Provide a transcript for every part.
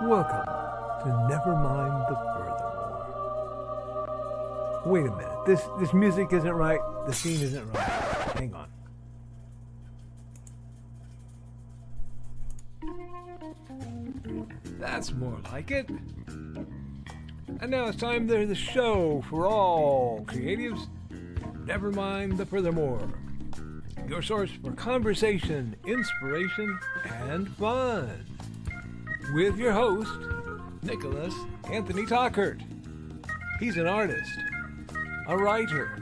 Welcome to Nevermind the Furthermore. Wait a minute, this music isn't right, the scene isn't right. Hang on. That's more like it. And now it's time for the show for all creatives. Nevermind the Furthermore. Your source for conversation, inspiration, and fun. With your host, Nicholas Anthony Tockert. He's an artist, a writer,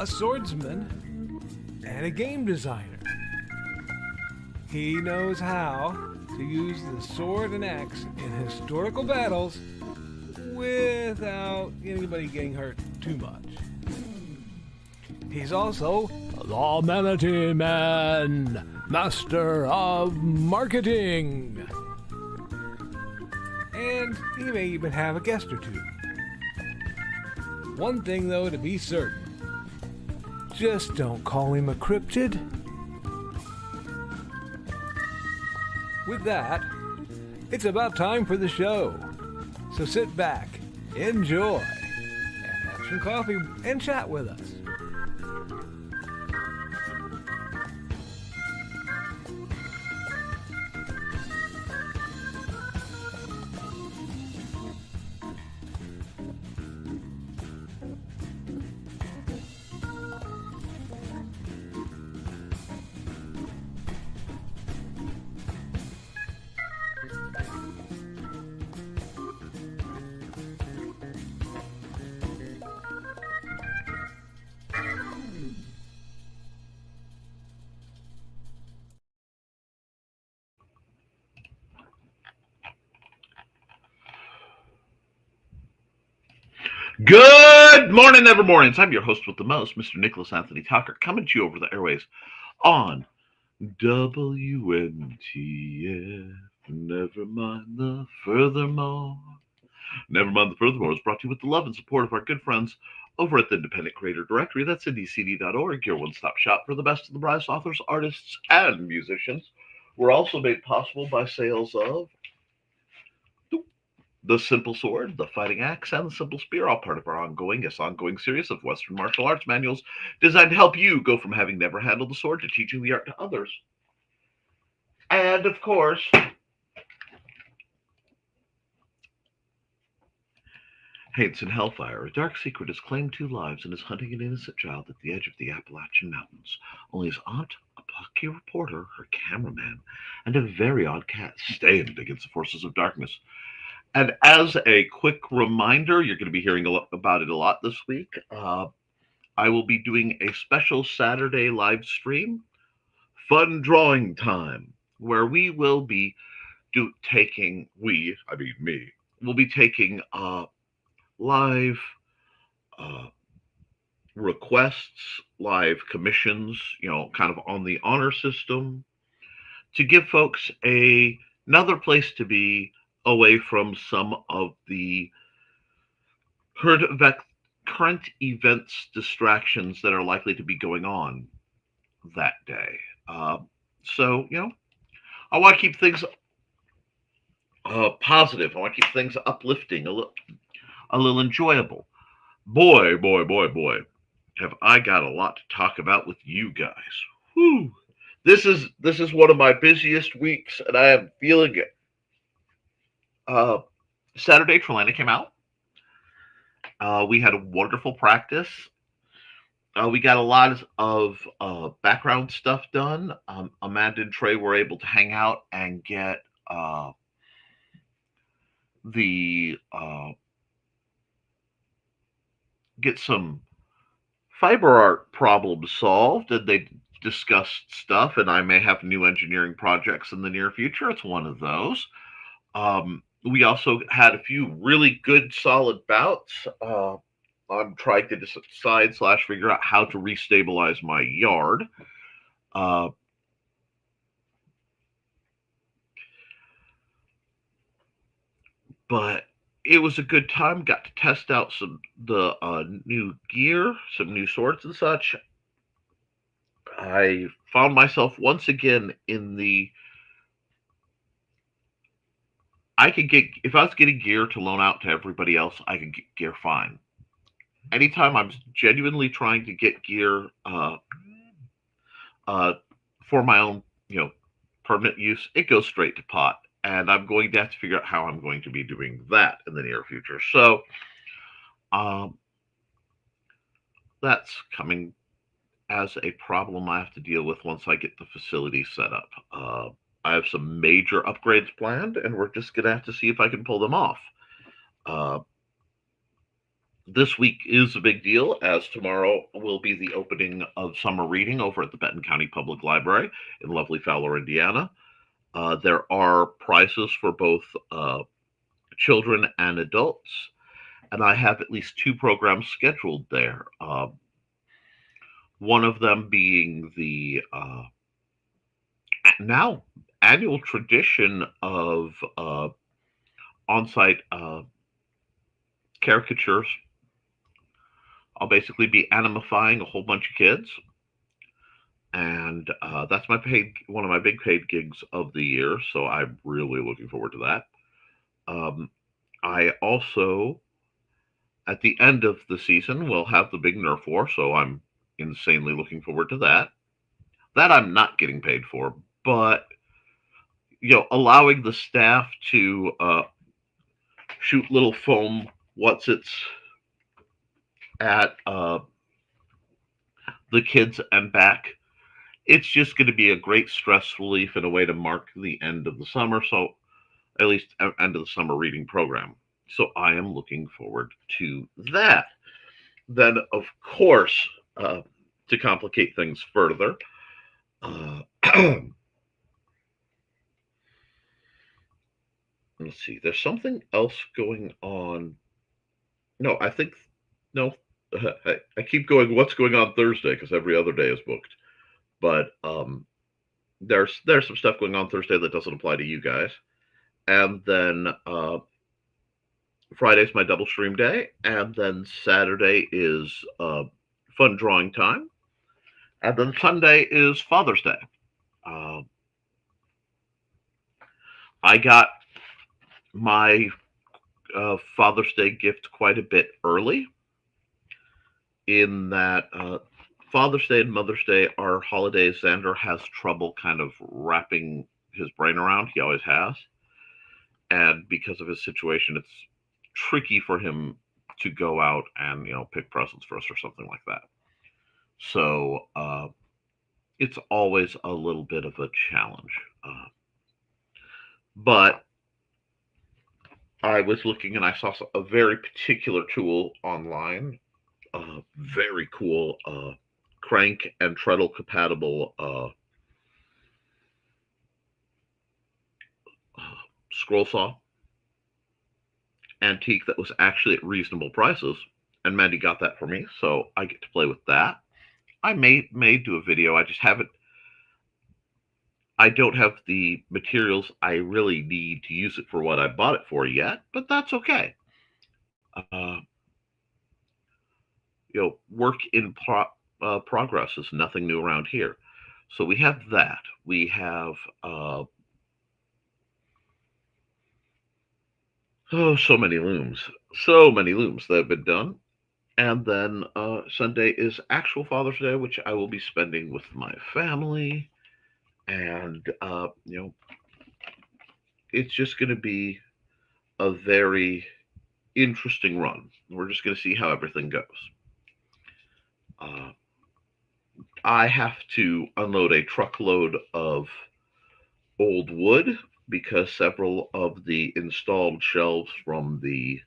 a swordsman, and a game designer. He knows how to use the sword and axe in historical battles without anybody getting hurt too much. He's also the Manatee Man, master of marketing. And he may even have a guest or two. One thing, though, to be certain. Just don't call him a cryptid. With that, it's about time for the show. So sit back, enjoy, and have some coffee and chat with us. Good morning, Nevermornings. I'm your host with the most, Mr. Nicholas Anthony Tockert, coming to you over the airways on WNTF. Nevermind the Furthermore. Nevermind the Furthermore is brought to you with the love and support of our good friends over at the Independent Creator Directory. That's indcd.org, your one-stop shop for the best of the brightest authors, artists, and musicians. We're also made possible by sales of the Simple Sword, the Fighting Axe, and the Simple Spear, all part of our ongoing series of Western martial arts manuals designed to help you go from having never handled the sword to teaching the art to others. And, of course, Hates and Hellfire. A dark secret has claimed 2 lives and is hunting an innocent child at the edge of the Appalachian Mountains. Only his aunt, a plucky reporter, her cameraman, and a very odd cat stand against the forces of darkness. And as a quick reminder, you're going to be hearing about it a lot this week. I will be doing a special Saturday live stream, Fun Drawing Time, where we will be me, will be taking live requests, live commissions, kind of on the honor system to give folks another place to be away from some of the current events distractions that are likely to be going on that day. So, I want to keep things positive. I want to keep things uplifting, a little enjoyable. Boy, have I got a lot to talk about with you guys. Whew. This is one of my busiest weeks, and I am feeling it. Saturday, Trelana came out. We had a wonderful practice. We got a lot of background stuff done. Amanda and Trey were able to hang out and get some fiber art problems solved, and they discussed stuff. And I may have new engineering projects in the near future. It's one of those. We also had a few really good, solid bouts. I'm trying to decide / figure out how to restabilize my yard. But it was a good time. Got to test out the new gear, some new swords and such. I found myself once again in the I could get, if I was getting gear to loan out to everybody else, I could get gear fine. Anytime I'm genuinely trying to get gear uh, for my own, you know, permanent use, it goes straight to pot. And I'm going to have to figure out how I'm going to be doing that in the near future. So um, that's coming as a problem I have to deal with once I get the facility set up. I have some major upgrades planned, and we're just going to have to see if I can pull them off. Uh, this week is a big deal, as tomorrow will be the opening of summer reading over at the Benton County Public Library in lovely Fowler, Indiana. There are prizes for both children and adults, and I have at least two programs scheduled there. One of them being the now annual tradition of on-site caricatures. I'll basically be animifying a whole bunch of kids, and that's one of my big paid gigs of the year. So I'm really looking forward to that. I also, at the end of the season, will have the big Nerf war, so I'm insanely looking forward to that. That I'm not getting paid for, but allowing the staff to shoot little foam what's it's at the kids and back. It's just going to be a great stress relief and a way to mark the end of the summer. So, at least end of the summer reading program. So, I am looking forward to that. Then, of course, to complicate things further, let's see, there's something else going on. No, I think, no, I keep going, what's going on Thursday? Because every other day is booked. But there's some stuff going on Thursday that doesn't apply to you guys. And then Friday's my double stream day. And then Saturday is fun drawing time. And then Sunday is Father's Day. I got my Father's Day gift quite a bit early, in that Father's Day and Mother's Day are holidays Xander has trouble kind of wrapping his brain around. He always has. And because of his situation, it's tricky for him to go out and, pick presents for us or something like that. So it's always a little bit of a challenge. But I was looking and I saw a very particular tool online. Very cool crank and treadle compatible scroll saw antique that was actually at reasonable prices, and Mandy got that for me, so I get to play with that. I may do a video. I don't have the materials I really need to use it for what I bought it for yet, but that's okay. Work in progress is nothing new around here. So we have that. We have so many looms that have been done. And then Sunday is actual Father's Day, which I will be spending with my family. And, it's just going to be a very interesting run. We're just going to see how everything goes. I have to unload a truckload of old wood because several of the installed shelves from the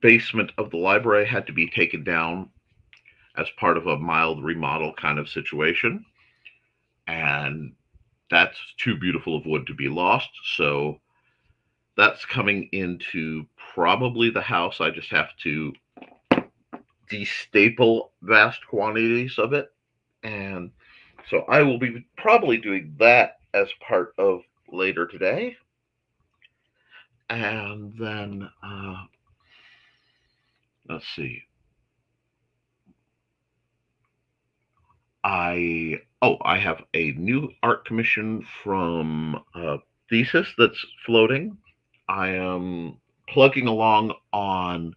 basement of the library had to be taken down as part of a mild remodel kind of situation. And that's too beautiful of wood to be lost. So that's coming into probably the house. I just have to destaple vast quantities of it. And so I will be probably doing that as part of later today. And then, let's see. I Oh, I have a new art commission from Thesis that's floating. I am plugging along on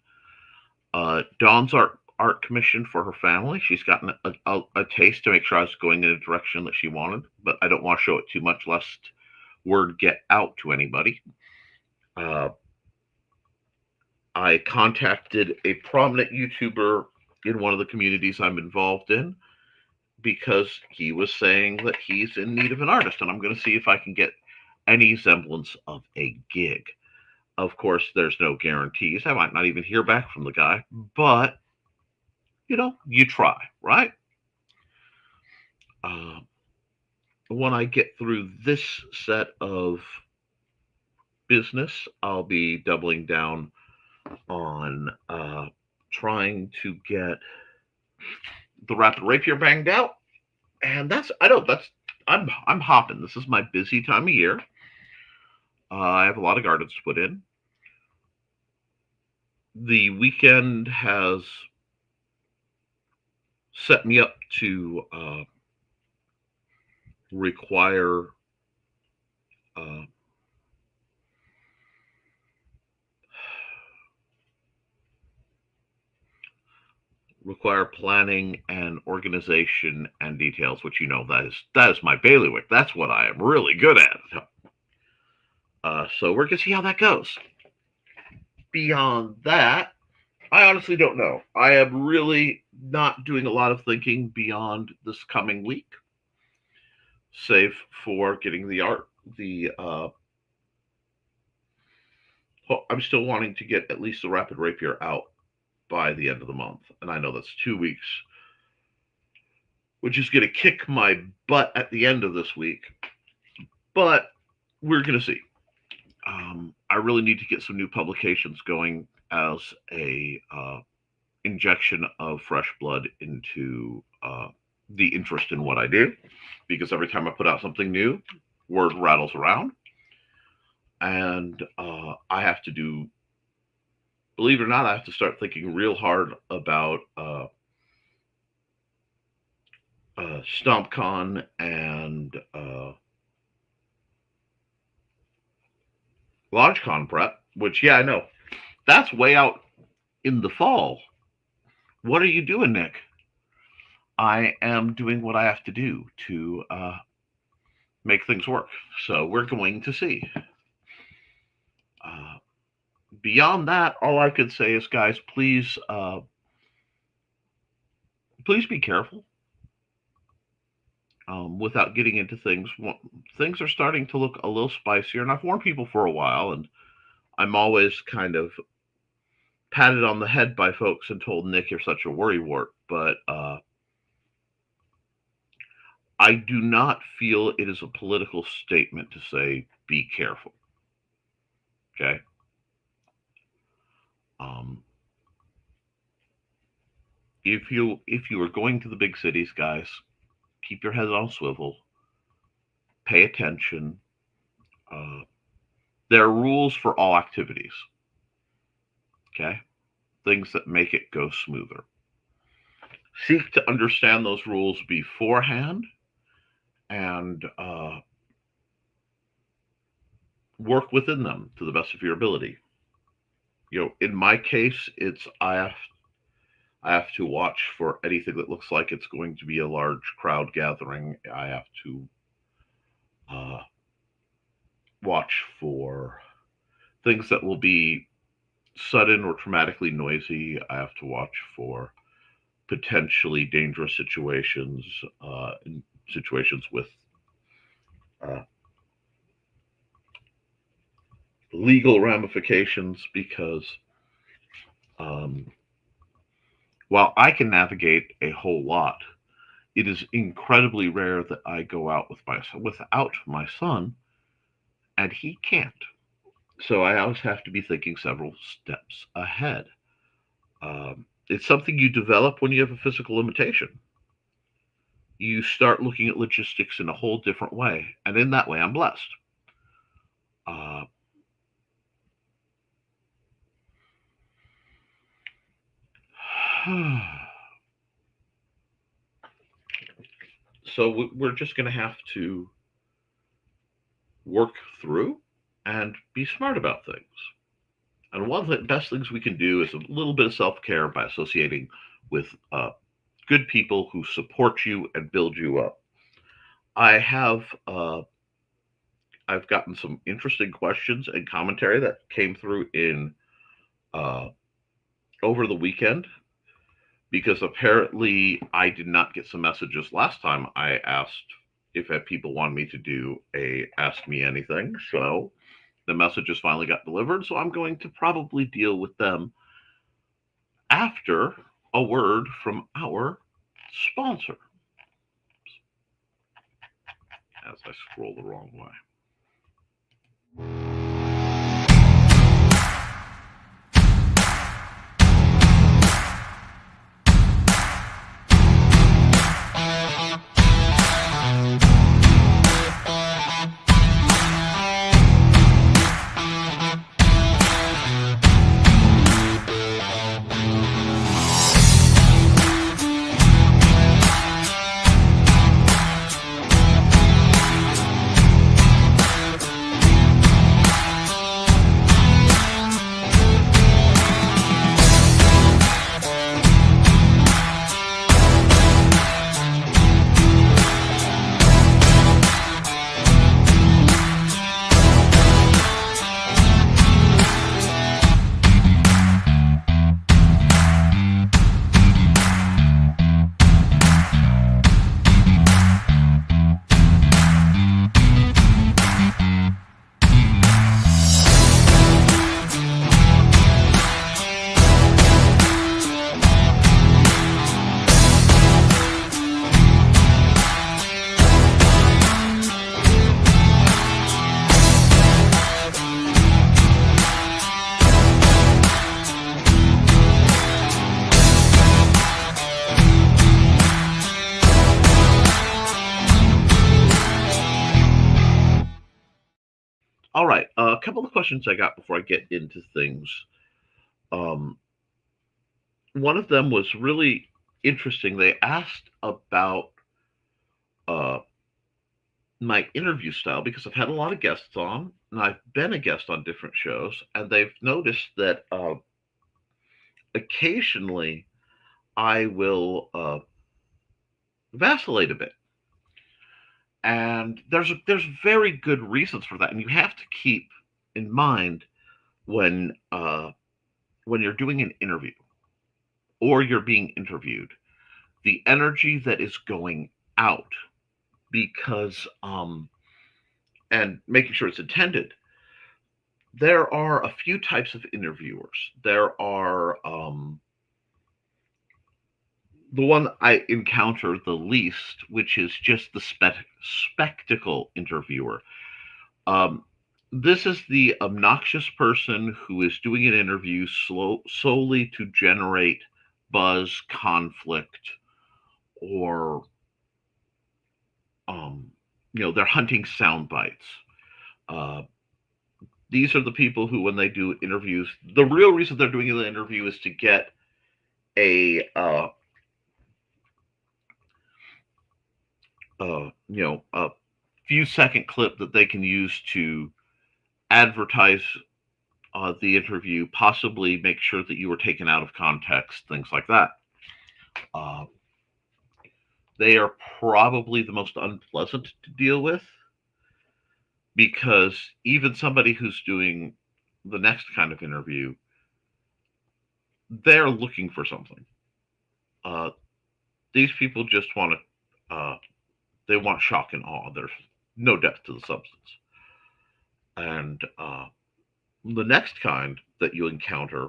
Dawn's art commission for her family. She's gotten a taste to make sure I was going in a direction that she wanted, but I don't want to show it too much lest word get out to anybody. Uh, I contacted a prominent YouTuber in one of the communities I'm involved in because he was saying that he's in need of an artist, and I'm going to see if I can get any semblance of a gig. Of course, there's no guarantees. I might not even hear back from the guy, but you try, right? Uh, when I get through this set of business, I'll be doubling down on trying to get the rapid rapier banged out, and I'm hopping. This is my busy time of year. I have a lot of gardens to put in. The weekend has set me up to require uh, require planning and organization and details, which that is my bailiwick. That's what I am really good at. So we're gonna see how that goes. Beyond that, I honestly don't know. I am really not doing a lot of thinking beyond this coming week, save for getting the art. I'm still wanting to get at least the rapid rapier out by the end of the month, and I know that's 2 weeks, which is going to kick my butt at the end of this week. But we're going to see. I really need to get some new publications going as a injection of fresh blood into the interest in what I do, because every time I put out something new, word rattles around, and I have to do. Believe it or not, I have to start thinking real hard about StompCon and LaunchCon prep, which, yeah, I know. That's way out in the fall. What are you doing, Nick? I am doing what I have to do to make things work. So we're going to see. Uh, Beyond that, all I could say is, guys, please be careful. Without getting into things, things are starting to look a little spicier, and I've warned people for a while, and I'm always kind of patted on the head by folks and told, Nick, you're such a worrywart. But I do not feel it is a political statement to say, be careful. Okay? If you are going to the big cities, guys, keep your head on a swivel. Pay attention. There are rules for all activities. Okay? Things that make it go smoother. Seek to understand those rules beforehand and work within them to the best of your ability. In my case, it's I have to watch for anything that looks like it's going to be a large crowd gathering. I have to watch for things that will be sudden or traumatically noisy. I have to watch for potentially dangerous situations, situations with uh, legal ramifications, because um, while I can navigate a whole lot, it is incredibly rare that I go out without my son, and he can't. So I always have to be thinking several steps ahead. It's something you develop when you have a physical limitation. You start looking at logistics in a whole different way, and in that way, I'm blessed. Uh, So we're just going to have to work through and be smart about things. And one of the best things we can do is a little bit of self care by associating with good people who support you and build you up. I have I've gotten some interesting questions and commentary that came through in uh, over the weekend because apparently I did not get some messages last time I asked if people wanted me to do a Ask Me Anything. So the messages finally got delivered. So I'm going to probably deal with them after a word from our sponsor. As I scroll the wrong way. All right, a couple of questions I got before I get into things. Um, One of them was really interesting. They asked about uh, my interview style because I've had a lot of guests on, and I've been a guest on different shows, and they've noticed that occasionally I will vacillate a bit, and there's very good reasons for that, and you have to keep in mind when when you're doing an interview or you're being interviewed, the energy that is going out because and making sure it's intended. There are a few types of interviewers. There are the one I encounter the least, which is just the spectacle interviewer. Um, this is the obnoxious person who is doing an interview solely to generate buzz, conflict, or um, they're hunting sound bites. Uh, these are the people who, when they do interviews, the real reason they're doing the interview is to get a few second clip that they can use to advertise the interview, possibly make sure that you were taken out of context, things like that. Uh, they are probably the most unpleasant to deal with because even somebody who's doing the next kind of interview, they're looking for something. Uh, these people just want to, they want shock and awe. There's no depth to the substance. And the next kind that you encounter,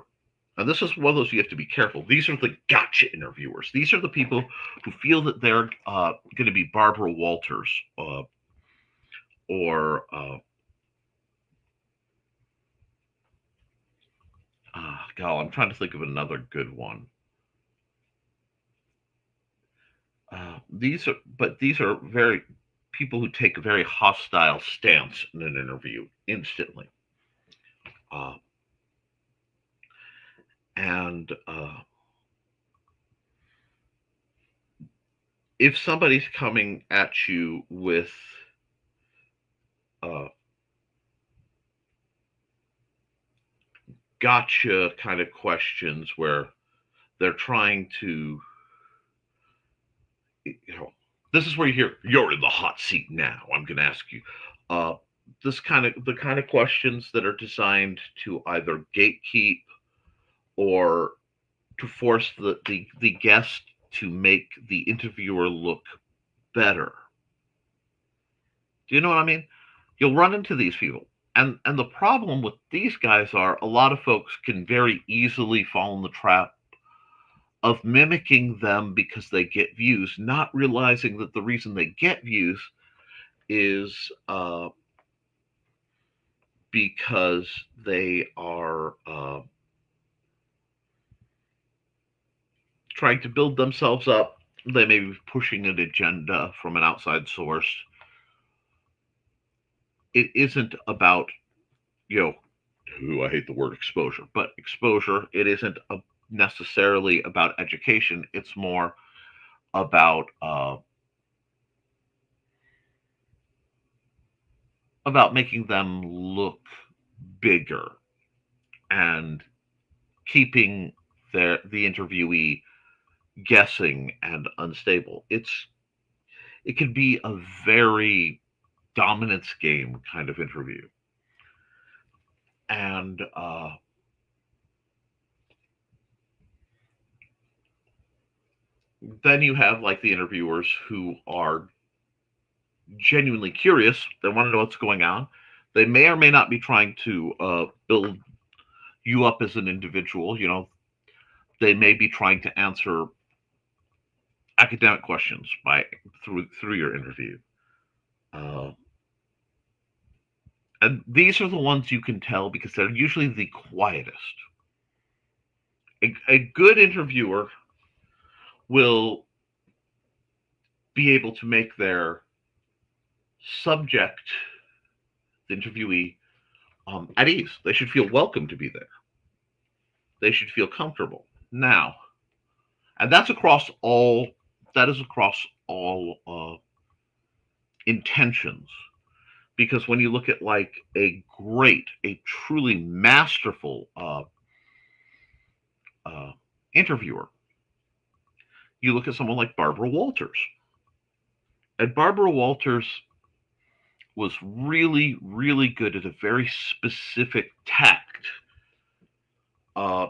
and this is one of those you have to be careful. These are the gotcha interviewers. These are the people who feel that they're going to be Barbara Walters or God, I'm trying to think of another good one. These are very people who take a very hostile stance in an interview instantly, uh, and if somebody's coming at you with uh, gotcha kind of questions where they're trying to, you know, this is where you hear, "You're in the hot seat now. I'm going to ask you." Uh, the kind of questions that are designed to either gatekeep or to force the guest to make the interviewer look better. Do you know what I mean? You'll run into these people. And the problem with these guys are a lot of folks can very easily fall in the trap of mimicking them because they get views, not realizing that the reason they get views is because they are trying to build themselves up. They may be pushing an agenda from an outside source. It isn't about, you know, ooh, I hate the word exposure, but exposure, it isn't necessarily about education. It's more about making them look bigger and keeping the interviewee guessing and unstable. It could be a very dominance game kind of interview, and then you have like the interviewers who are genuinely curious. They want to know what's going on. They may or may not be trying to build you up as an individual. You know, they may be trying to answer academic questions by through your interview. Uh, and these are the ones you can tell because they're usually the quietest. A good interviewer will be able to make their subject, the interviewee, at ease. They should feel welcome to be there. They should feel comfortable. Now, and that's across all. That is across all intentions. Because when you look at like a truly masterful interviewer, you look at someone like Barbara Walters. And Barbara Walters was really, really good at a very specific tact. Uh,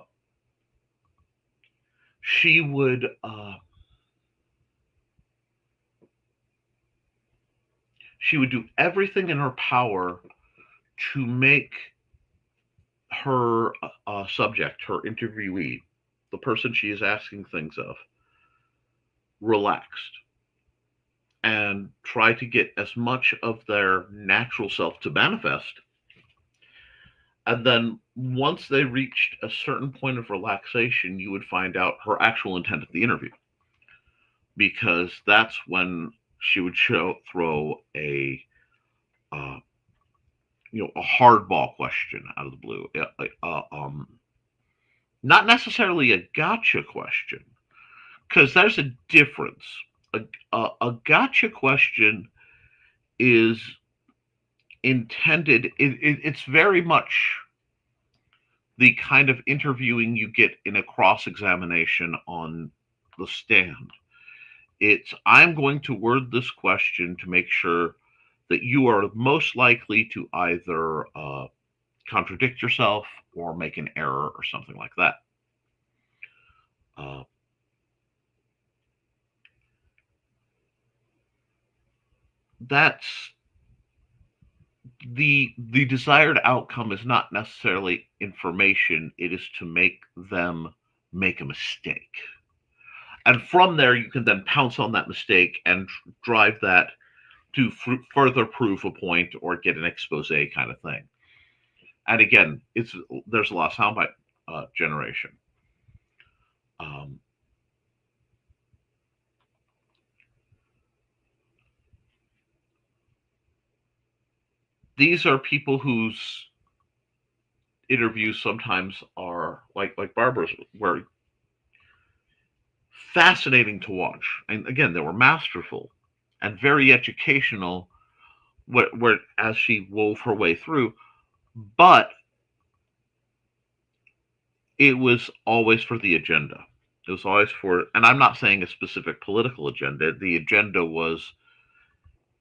she would she would do everything in her power to make her subject, her interviewee, the person she is asking things of, relaxed and try to get as much of their natural self to manifest. And then once they reached a certain point of relaxation, you would find out her actual intent of the interview. Because that's when she would throw a a hardball question out of the blue. Not necessarily a gotcha question, because there's a difference. A gotcha question is intended, it's very much the kind of interviewing you get in a cross examination on the stand. It's, I'm going to word this question to make sure that you are most likely to either contradict yourself or make an error or something like that. That's the desired outcome is not necessarily information. It is to make them make a mistake. And from there, you can then pounce on that mistake and drive that to further prove a point or get an expose kind of thing. And again, there's a lot of soundbite generation. These are people whose interviews sometimes are like Barbara's, where fascinating to watch. And again, they were masterful and very educational where as she wove her way through, but it was always for the agenda. It was always for, and I'm not saying a specific political agenda. The agenda was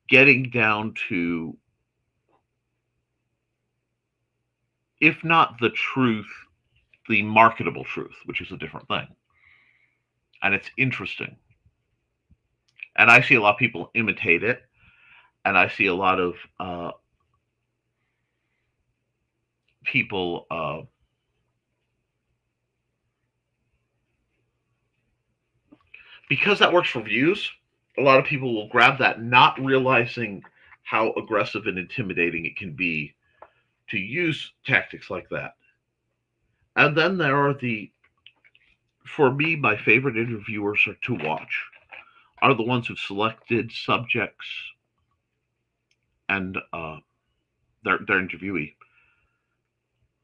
getting down to, if not the truth, the marketable truth, which is a different thing. And it's interesting. And I see a lot of people imitate it, and I see a lot of people because that works for views. A lot of people will grab that, not realizing how aggressive and intimidating it can be to use tactics like that. And then there are for me, my favorite interviewers are to watch are the ones who've selected subjects and their interviewee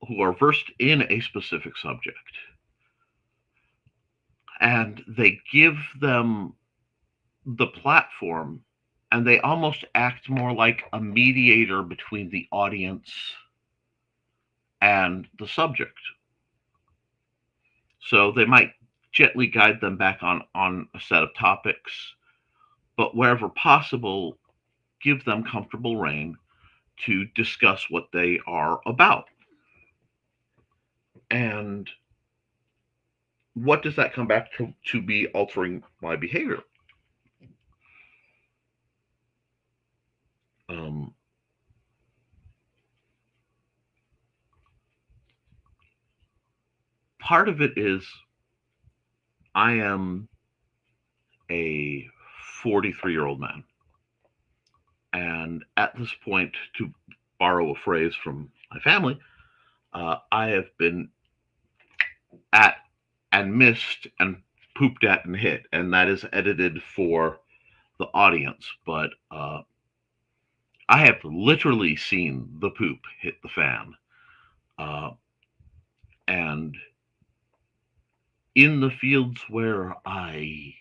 who are versed in a specific subject. And they give them the platform and they almost act more like a mediator between the audience and the subject. So they might gently guide them back on a set of topics, but wherever possible, give them comfortable reign to discuss what they are about. And what does that come back to be altering my behavior? Um, Part of it is I am a 43-year-old man. And at this point, to borrow a phrase from my family, I have been at and missed and pooped at and hit. And that is edited for the audience. But I have literally seen the poop hit the fan. Uh, and in the fields where I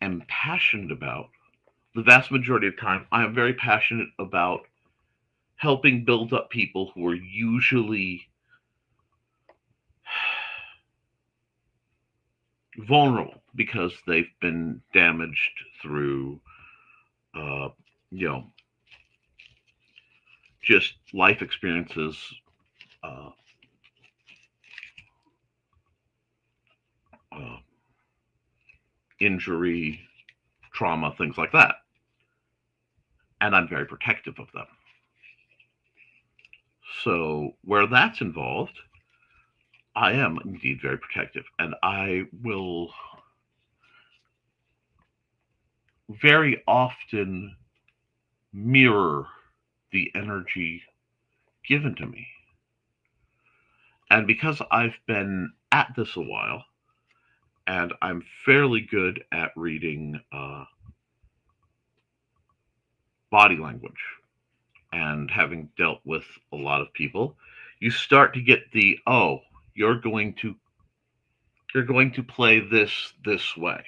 am passionate about, the vast majority of time, I am very passionate about helping build up people who are usually vulnerable because they've been damaged through, uh, you know, just life experiences, uh, uh, injury, trauma, things like that. And I'm very protective of them. So where that's involved, I am indeed very protective, and I will very often mirror the energy given to me. And because I've been at this a while, and I'm fairly good at reading body language, and having dealt with a lot of people, you start to get the, oh, you're going to play this way.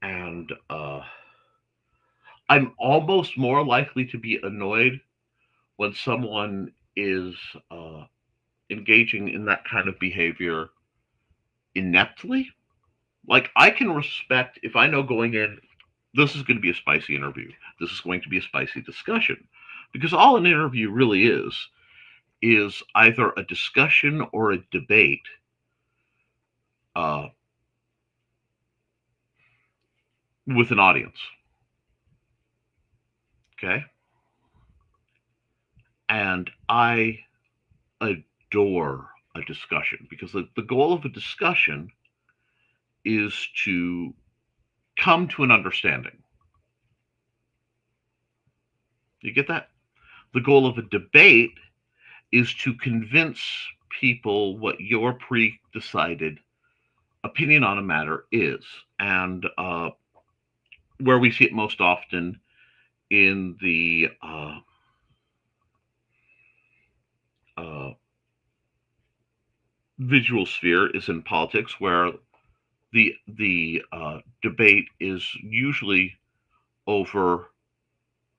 And I'm almost more likely to be annoyed when someone is engaging in that kind of behavior ineptly. Like, I can respect if I know going in, this is going to be a spicy interview. This is going to be a spicy discussion. Because all an interview really is either a discussion or a debate uh, with an audience. Okay? And I adore a discussion because the goal of a discussion is to come to an understanding. You get that? The goal of a debate is to convince people what your pre-decided opinion on a matter is. And where we see it most often in the visual sphere is in politics, where the debate is usually over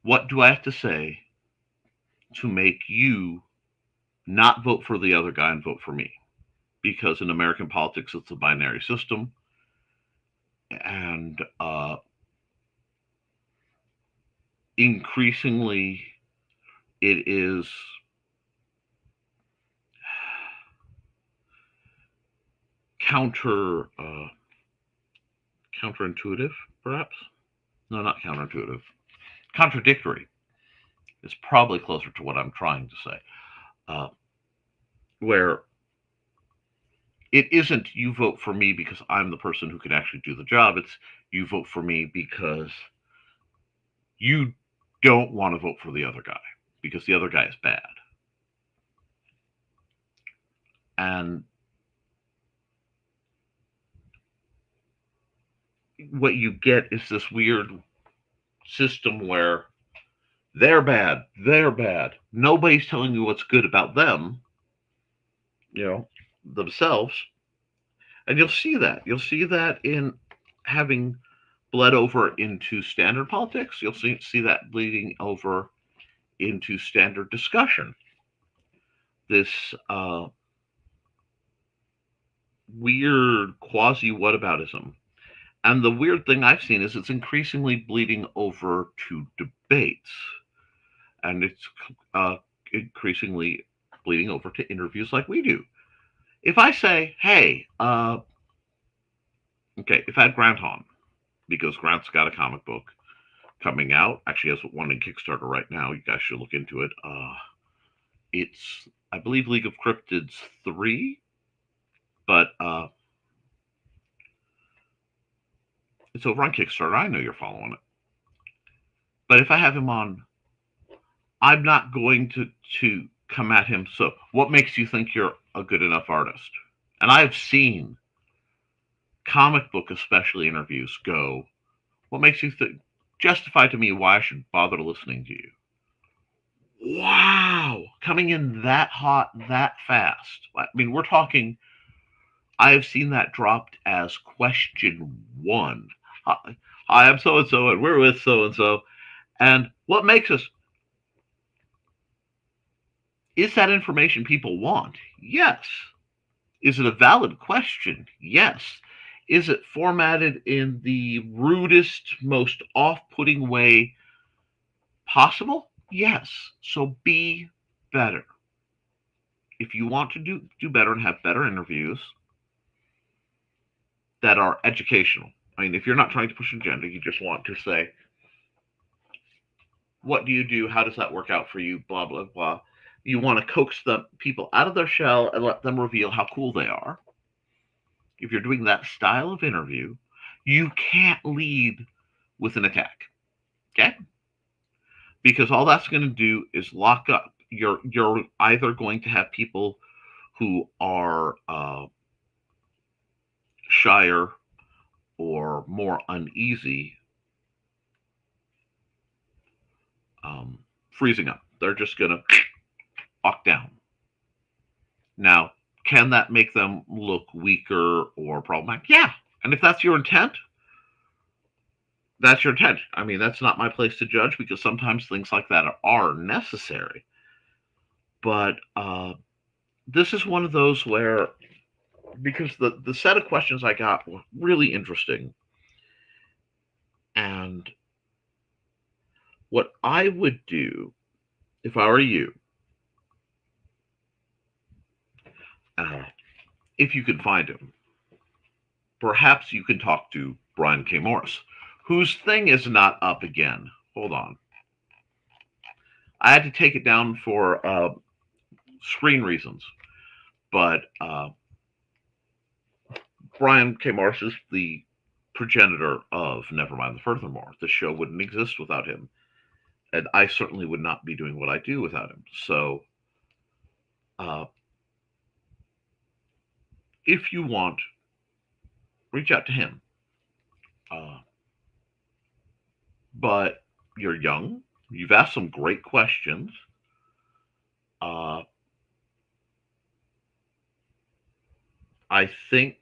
what do I have to say to make you not vote for the other guy and vote for me. Because in American politics, it's a binary system, and increasingly it is counterintuitive, perhaps. No, not counterintuitive. Contradictory is probably closer to what I'm trying to say. Uh, where it isn't you vote for me because I'm the person who can actually do the job. It's you vote for me because you don't want to vote for the other guy because the other guy is bad. And what you get is this weird system where they're bad, they're bad. Nobody's telling you what's good about them, you know, themselves. And you'll see that. You'll see that in having bled over into standard politics. You'll see that bleeding over into standard discussion. This weird quasi whataboutism. And the weird thing I've seen is it's increasingly bleeding over to debates. And it's increasingly bleeding over to interviews like we do. If I say, hey, okay, if I had Grant on, because Grant's got a comic book coming out, actually has one in Kickstarter right now, you guys should look into it. It's, I believe, League of Cryptids 3, but it's over on Kickstarter. I know you're following it. But if I have him on, I'm not going to come at him. So, what makes you think you're a good enough artist? And I've seen comic book, especially interviews, go, what makes you think, justify to me why I should bother listening to you? Wow, coming in that hot, that fast. I mean, we're talking, I have seen that dropped as question one. Hi, I'm so and so, and we're with so and so. And what makes us, is that information people want? Yes. Is it a valid question? Yes. Is it formatted in the rudest, most off putting way possible? Yes. So be better. If you want to do better and have better interviews that are educational, I mean, if you're not trying to push an agenda, you just want to say, what do you do? How does that work out for you? Blah, blah, blah. You want to coax the people out of their shell and let them reveal how cool they are. If you're doing that style of interview, you can't lead with an attack. Okay? Because all that's going to do is lock up. You're either going to have people who are shyer or more uneasy freezing up. They're just going to lock down. Now, can that make them look weaker or problematic? Yeah. And if that's your intent, that's your intent. I mean, that's not my place to judge because sometimes things like that are necessary. But this is one of those where, because the set of questions I got were really interesting. And what I would do if I were you, if you can find him, perhaps you can talk to Brian K. Morris, whose thing is not up again. Hold on. I had to take it down for screen reasons, but Brian K. Morris is the progenitor of Nevermind the Furthermore. The show wouldn't exist without him, and I certainly would not be doing what I do without him. So, if you want, reach out to him. But you're young. You've asked some great questions. I think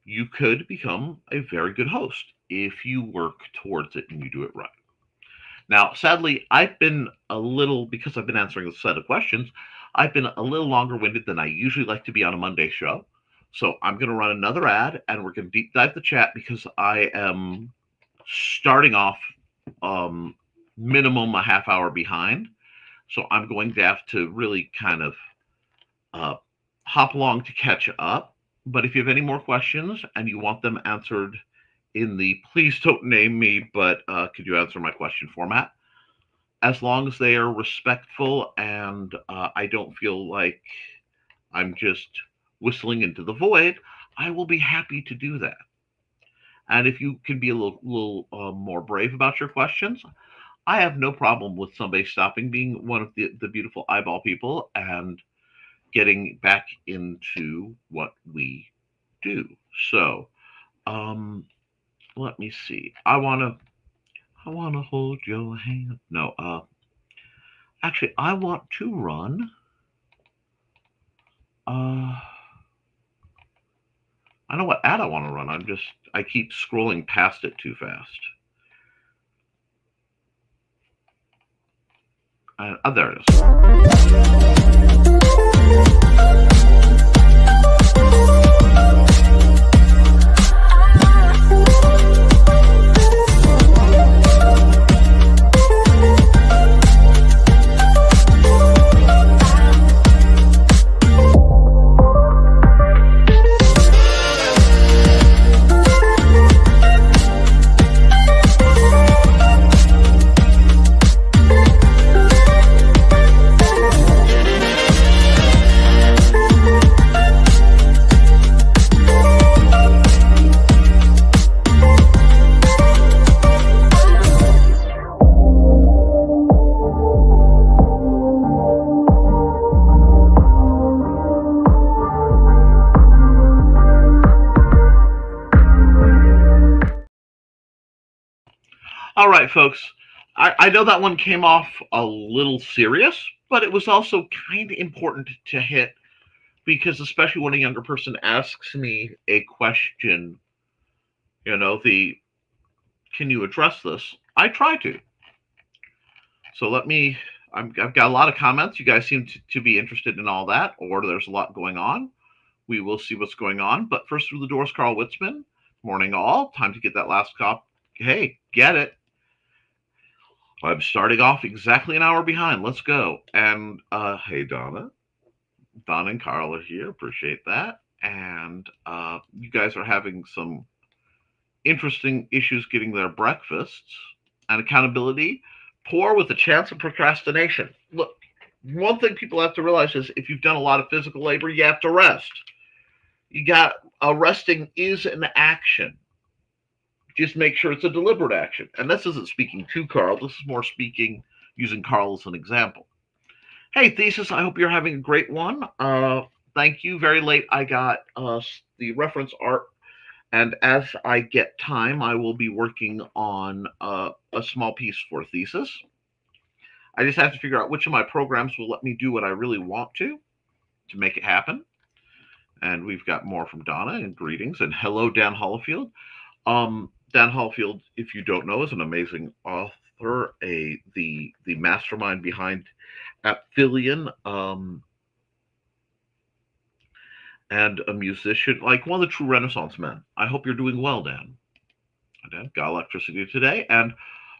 you could become a very good host if you work towards it and you do it right. Now, sadly, I've been a little, because I've been answering a set of questions, I've been a little longer winded than I usually like to be on a Monday show. So I'm going to run another ad and we're going to deep dive the chat because I am starting off um, minimum a half hour behind. So I'm going to have to really kind of uh, hop along to catch up. But if you have any more questions and you want them answered in the please don't name me, but could you answer my question format? As long as they are respectful and I don't feel like I'm just whistling into the void, I will be happy to do that. And if you can be a little more brave about your questions, I have no problem with somebody stopping being one of the beautiful eyeball people and getting back into what we do. So, um, let me see. I wanna hold your hand. No, actually, I want to run. Uh, I know what ad I want to run. I keep scrolling past it too fast. There it is. All right, folks. I know that one came off a little serious, but it was also kind of important to hit because, especially when a younger person asks me a question, the can you address this? I try to. So I've got a lot of comments. You guys seem to be interested in all that, or there's a lot going on. We will see what's going on. But first through the doors, Carl Witzman. Morning, all. Time to get that last cop. Hey, get it. I'm starting off exactly an hour behind. Let's go. And hey, Donna. Donna and Carl are here. Appreciate that. And you guys are having some interesting issues getting their breakfasts and accountability. Poor with a chance of procrastination. Look, one thing people have to realize is if you've done a lot of physical labor, you have to rest. Resting is an action. Just make sure it's a deliberate action. And this isn't speaking to Carl. This is more speaking using Carl as an example. Hey, Thesis, I hope you're having a great one. Thank you. Very late, I got the reference art. And as I get time, I will be working on a small piece for Thesis. I just have to figure out which of my programs will let me do what I really want to make it happen. And we've got more from Donna, and greetings, and hello, Dan Hollifield. Dan Hollifield, if you don't know, is an amazing author, the mastermind behind Apphilion, and a musician, like one of the true Renaissance men. I hope you're doing well, Dan. Dan got electricity today, and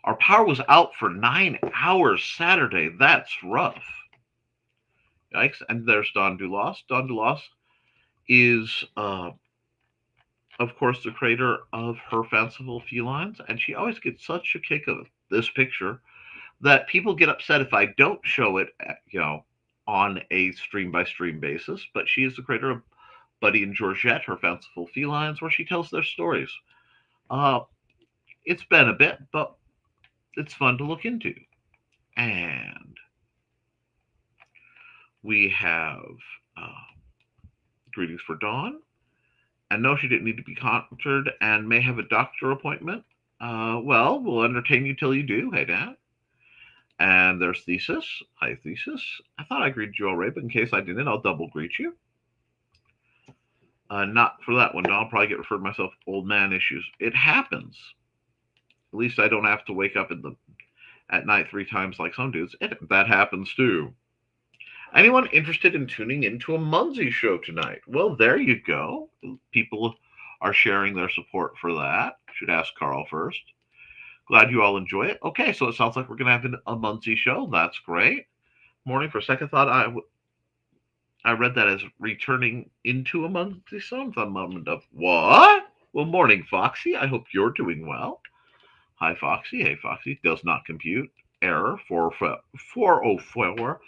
our power was out for 9 hours Saturday. That's rough. Yikes. And there's Don Dulas. Don Dulas is, of course, the creator of Her Fanciful Felines, and she always gets such a kick of this picture that people get upset if I don't show it, on a stream-by-stream basis. But she is the creator of Buddy and Georgette, Her Fanciful Felines, where she tells their stories. It's been a bit, but it's fun to look into. And we have greetings for Dawn. And no, she didn't need to be countered and may have a doctor appointment. Well, we'll entertain you till you do. Hey, Dan. And there's Thesis. Hi, Thesis. I thought I greeted you already, but in case I didn't, I'll double greet you. Not for that one. I'll probably get referred to myself old man issues. It happens. At least I don't have to wake up at night 3 times like some dudes. That happens too. Anyone interested in tuning into a Munsey show tonight? Well, there you go. People are sharing their support for that. Should ask Carl first. Glad you all enjoy it. Okay, so it sounds like we're going to have a Munsey show. That's great. Morning, for a second thought, I read that as returning into a Munsey song. A moment of what? Well, morning, Foxy. I hope you're doing well. Hi, Foxy. Hey, Foxy. Does not compute. Error 404.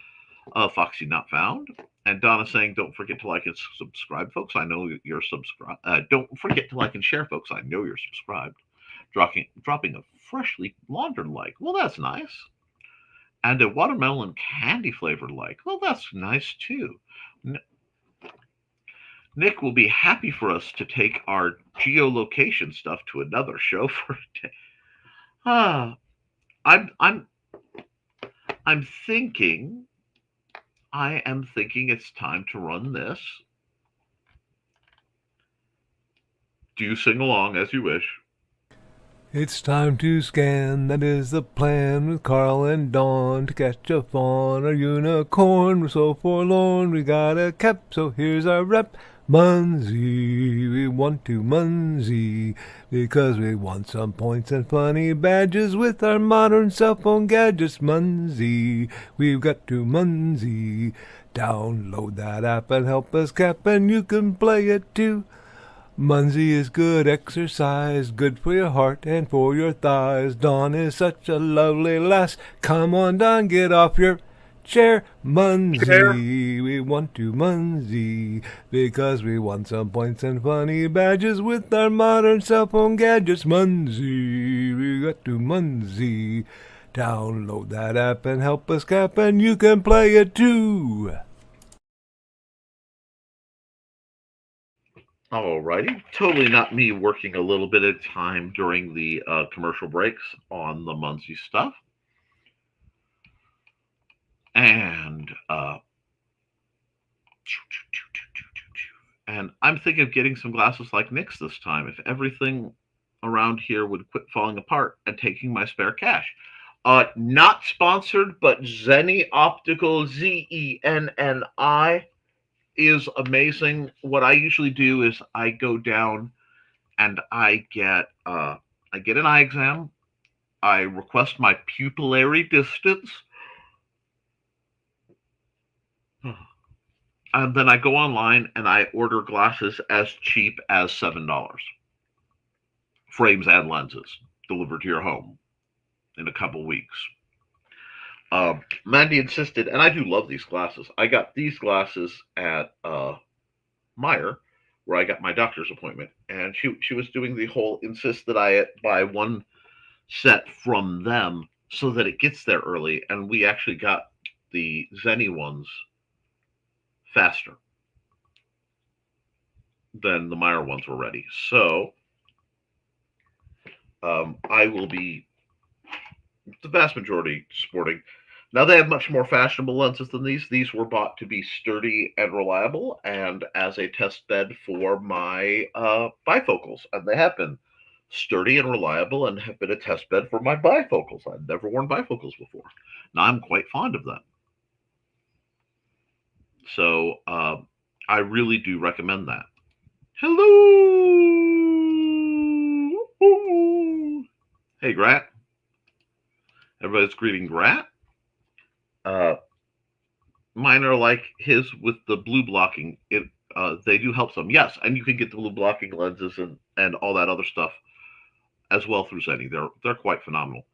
Foxy not found. And Donna saying, don't forget to like and subscribe, folks. I know you're subscribed. Don't forget to like and share, folks. I know you're subscribed. Dropping a freshly laundered like. Well, that's nice. And a watermelon candy flavored like. Well, that's nice too. Nick will be happy for us to take our geolocation stuff to another show for a day. I'm thinking. I am thinking it's time to run this. Do you sing along as you wish? It's time to scan, that is the plan, with Carl and Dawn to catch a fawn or unicorn. We're so forlorn, we got a Koepp, so here's our rep. Munsey, we want to Munsey, because we want some points and funny badges with our modern cell phone gadgets. Munsey, we've got to Munsey. Download that app and help us Koepp, and you can play it too. Munsey is good exercise, good for your heart and for your thighs. Dawn is such a lovely lass. Come on, Dawn, get off your chair. Munsey, we want to Munsey, because we want some points and funny badges with our modern cell phone gadgets. Munsey, we got to Munsey. Download that app and help us Koepp, and you can play it too. Alrighty, totally not me working a little bit of time during the commercial breaks on the Munsey stuff. And I'm thinking of getting some glasses like Nick's this time. If everything around here would quit falling apart and taking my spare cash. Not sponsored, but Zenni Optical, Zenni, is amazing. What I usually do is I go down and I get an eye exam. I request my pupillary distance. And then I go online and I order glasses as cheap as $7. Frames and lenses delivered to your home in a couple weeks. Mandy insisted, and I do love these glasses. I got these glasses at Meijer, where I got my doctor's appointment, and she was doing the whole insist that I buy one set from them so that it gets there early, and we actually got the Zenni ones faster than the Meijer ones were ready. So I will be the vast majority sporting. Now, they have much more fashionable lenses than these. These were bought to be sturdy and reliable and as a test bed for my bifocals. And they have been sturdy and reliable and have been a test bed for my bifocals. I've never worn bifocals before. Now, I'm quite fond of them. So I really do recommend that. Hello! Hey, Grant. Everybody's greeting Grant. Mine are like his with the blue blocking. They do help some. Yes, and you can get the blue blocking lenses and all that other stuff as well through Zenni. They're quite phenomenal.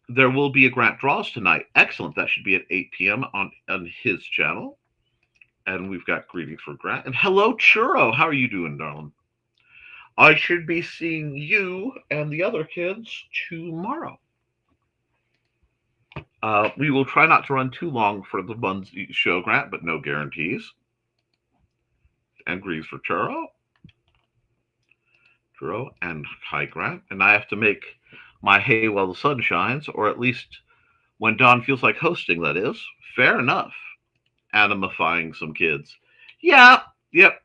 There will be a Grant Draws tonight. Excellent. That should be at 8 p.m. on his channel. And we've got greetings for Grant. And hello, Churro. How are you doing, darling? I should be seeing you and the other kids tomorrow. We will try not to run too long for the Munsey show, Grant, but no guarantees. And greetings for Churro. Churro and hi, Grant. And I have to make my hay while the sun shines, or at least when Dawn feels like hosting, that is. Fair enough. Animifying some kids. Yeah, yep.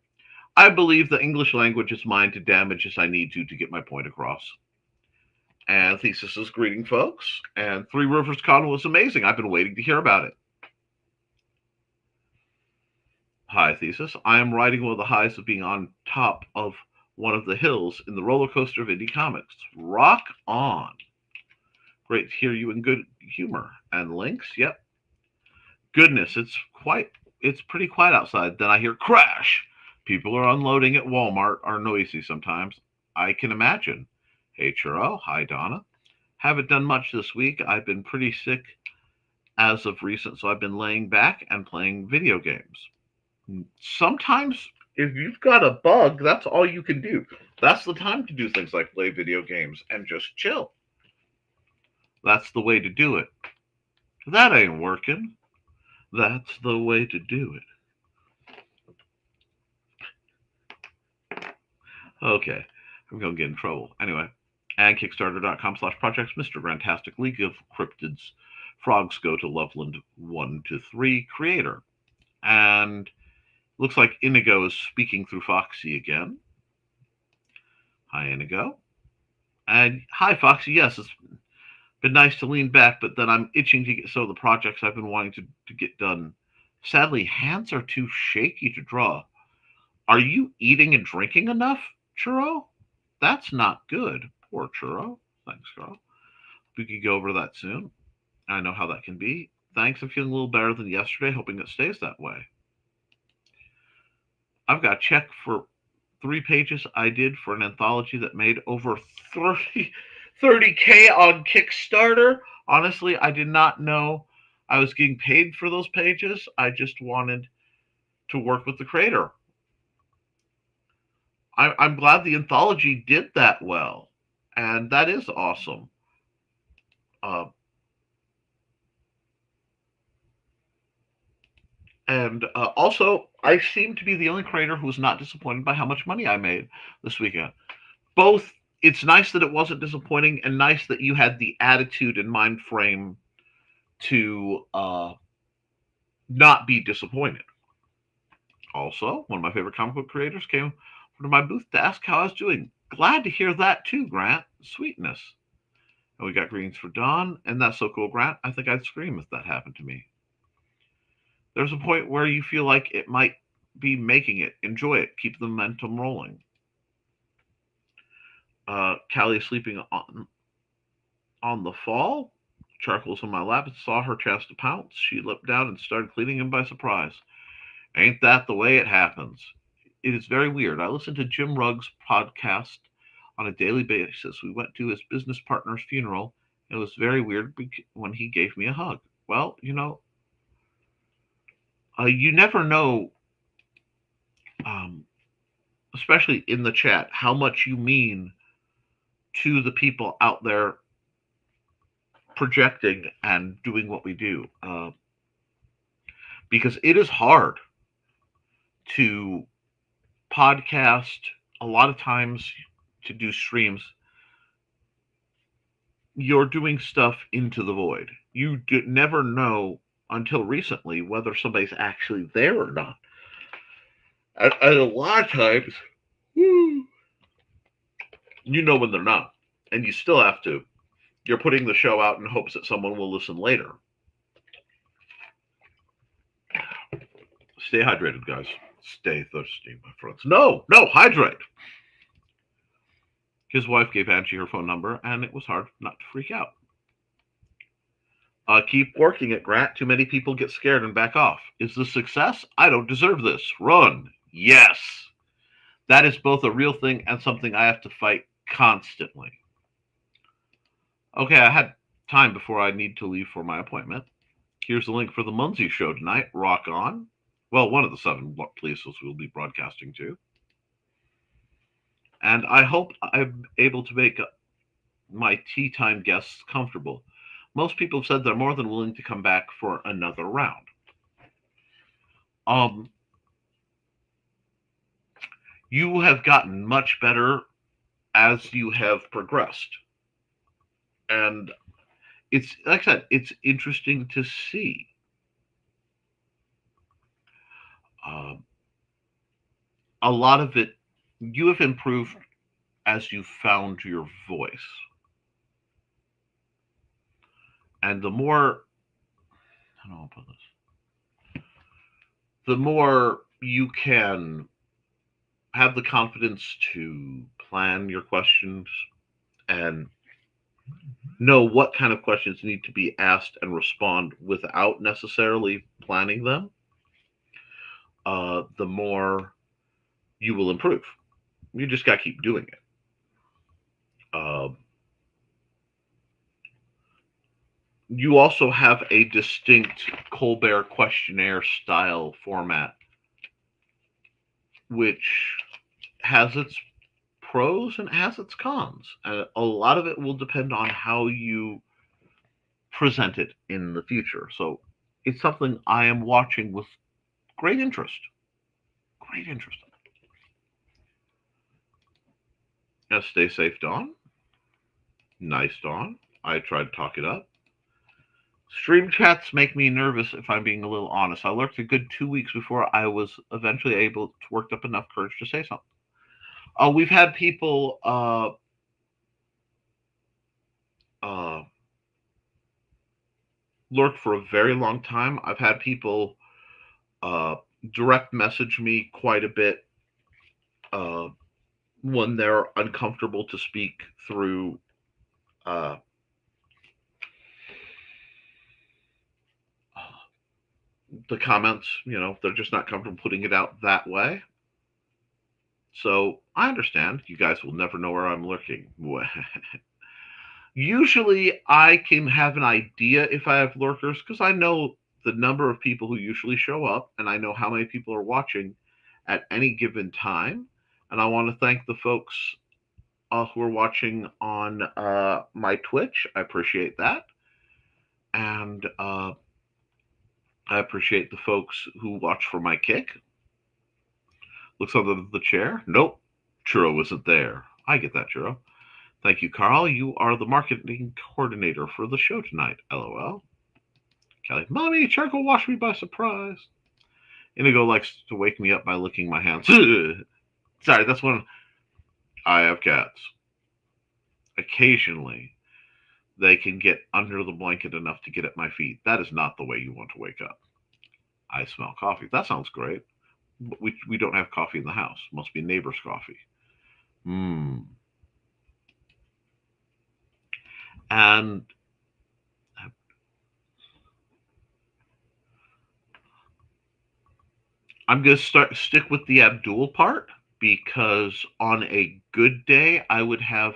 I believe the English language is mine to damage as I need to get my point across. And Thesis is greeting folks. And Three Rivers Con was amazing. I've been waiting to hear about it. Hi, Thesis. I am riding one of the highs of being on top of one of the hills in the roller coaster of indie comics. Rock on. Great to hear you in good humor. And Links, yep. Goodness, it's pretty quiet outside. Then I hear crash. People are unloading at Walmart are noisy sometimes. I can imagine. Hey Churro, hi Donna. Haven't done much this week. I've been pretty sick as of recent, so I've been laying back and playing video games. Sometimes if you've got a bug, that's all you can do. That's the time to do things like play video games and just chill. That's the way to do it. That ain't working. That's the way to do it. Okay, I'm going to get in trouble. Anyway, and Kickstarter.com/projects, Mr. Grantastic, League of Cryptids, Frogs Go to Loveland 1 to 3, creator. And looks like Inigo is speaking through Foxy again. Hi, Inigo. And hi, Foxy. Yes, it's been nice to lean back, but then I'm itching to get some of the projects I've been wanting to get done. Sadly, hands are too shaky to draw. Are you eating and drinking enough, Churro? That's not good. Poor Churro. Thanks, girl. We could go over that soon. I know how that can be. Thanks. I'm feeling a little better than yesterday, hoping it stays that way. I've got a check for 3 pages I did for an anthology that made over 30K on Kickstarter. Honestly, I did not know I was getting paid for those pages. I just wanted to work with the creator. I'm glad the anthology did that well, and that is awesome. Uh, and also, I seem to be the only creator who was not disappointed by how much money I made this weekend. Both, it's nice that it wasn't disappointing, and nice that you had the attitude and mind frame to not be disappointed. Also, one of my favorite comic book creators came to my booth to ask how I was doing. Glad to hear that too, Grant. Sweetness. And we got greetings for Don, and that's so cool, Grant. I think I'd scream if that happened to me. There's a point where you feel like it might be making it. Enjoy it. Keep the momentum rolling. Callie is sleeping on the fall. Charcoal's on my lap and saw her chest pounce. She leapt down and started cleaning him by surprise. Ain't that the way it happens? It is very weird. I listened to Jim Rugg's podcast on a daily basis. We went to his business partner's funeral. It was very weird when he gave me a hug. Well, you never know, um, especially in the chat, how much you mean to the people out there projecting and doing what we do. Because it is hard to podcast, a lot of times to do streams. You're doing stuff into the void. You never know until recently whether somebody's actually there or not. And a lot of times, you know when they're not. And you still have to. You're putting the show out in hopes that someone will listen later. Stay hydrated, guys. Stay thirsty, my friends. No, hydrate. His wife gave Angie her phone number, and it was hard not to freak out. Keep working it, Grant. Too many people get scared and back off. Is this success? I don't deserve this. Run. Yes. That is both a real thing and something I have to fight constantly. Okay, I had time before I need to leave for my appointment. Here's the link for the Munsey show tonight. Rock on. Well, one of the 7 places we'll be broadcasting to. And I hope I'm able to make my tea time guests comfortable. Most people have said they're more than willing to come back for another round. You have gotten much better as you have progressed. And it's, like I said, it's interesting to see. a lot of it, you have improved as you found your voice. And the more, how do I put this? The more you can have the confidence to plan your questions and know what kind of questions need to be asked and respond without necessarily planning them, the more you will improve. You just got to keep doing it. Uh, you also have a distinct Colbert questionnaire style format, which has its pros and has its cons. A lot of it will depend on how you present it in the future. So it's something I am watching with great interest. Great interest. Now, stay safe, Dawn. Nice, Dawn. I tried to talk it up. Stream chats make me nervous if I'm being a little honest. I lurked a good 2 weeks before I was eventually able to work up enough courage to say something. We've had people lurk for a very long time. I've had people uh, direct message me quite a bit uh, when they're uncomfortable to speak through uh, the comments. You know, they're just not comfortable putting it out that way. So I understand. You guys will never know where I'm lurking. Usually, I can have an idea if I have lurkers because I know the number of people who usually show up and I know how many people are watching at any given time. And I want to thank the folks who are watching on my Twitch. I appreciate that. And I appreciate the folks who watch for my kick. Looks under the chair. Nope. Churro wasn't there. I get that, Churro. Thank you, Carl. You are the marketing coordinator for the show tonight. LOL. Kelly. Mommy, charcoal washed me by surprise. Inigo likes to wake me up by licking my hands. Sorry, that's when I have cats. Occasionally, they can get under the blanket enough to get at my feet. That is not the way you want to wake up. I smell coffee. That sounds great. But we don't have coffee in the house. Must be neighbor's coffee. And I'm going to stick with the Abdul part because on a good day, I would have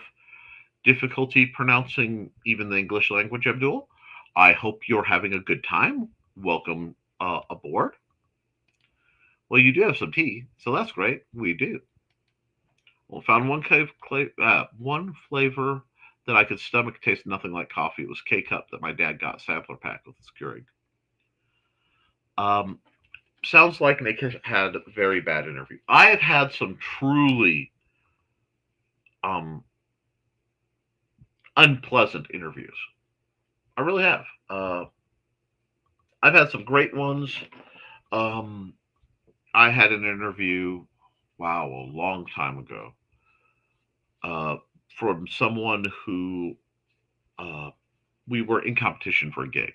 difficulty pronouncing even the English language, Abdul. I hope you're having a good time. Welcome aboard. Well, you do have some tea, so that's great. We do. Well, found one flavor that I could stomach taste nothing like coffee. It was Koepp that my dad got sampler pack with his Keurig. Sounds like Nick has had a very bad interview. I have had some truly unpleasant interviews. I really have. I've had some great ones. I had an interview, wow, a long time ago, from someone who we were in competition for a gig,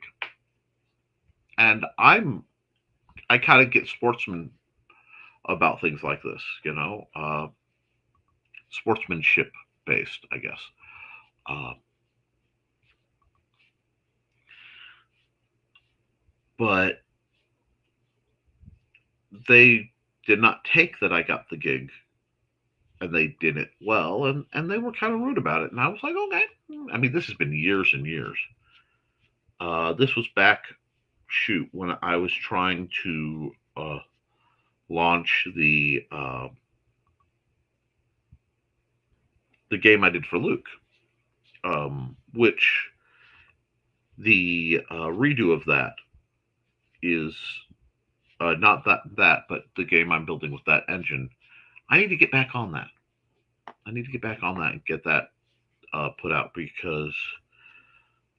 and I kind of get sportsman about things like this, sportsmanship based, I guess. But they did not take that I got the gig and they did it well, and they were kind of rude about it. And I was like, okay. I mean, this has been years and years. This was back, when I was trying to launch the game I did for Luke, which the redo of that is not that, but the game I'm building with that engine. I need to get back on that. And get that put out because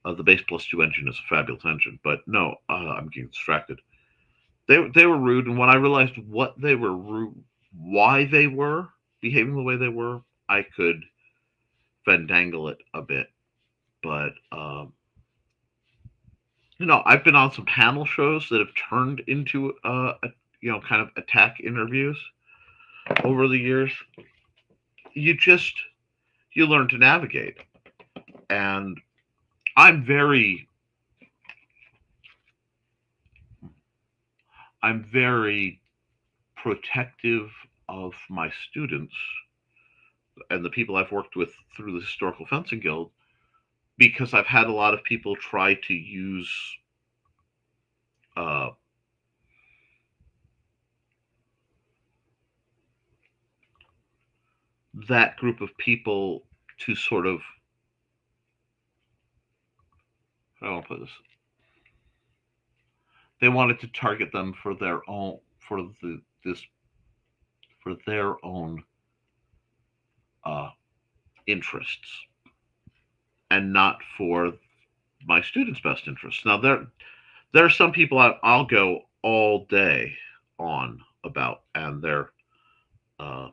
the Base Plus 2 engine is a fabulous engine. But no, I'm getting distracted. They were rude, and when I realized what they were why they were behaving the way they were, I could fandangle it a bit. But I've been on some panel shows that have turned into kind of attack interviews over the years. You just you learn to navigate, and I'm very I'm very protective of my students and the people I've worked with through the Historical Fencing Guild, because I've had a lot of people try to use uh, that group of people to sort of, I don't put this, they wanted to target them for their own, for their own uh, interests, and not for my students' best interests. Now there are some people I'll go all day on about, and they're uh,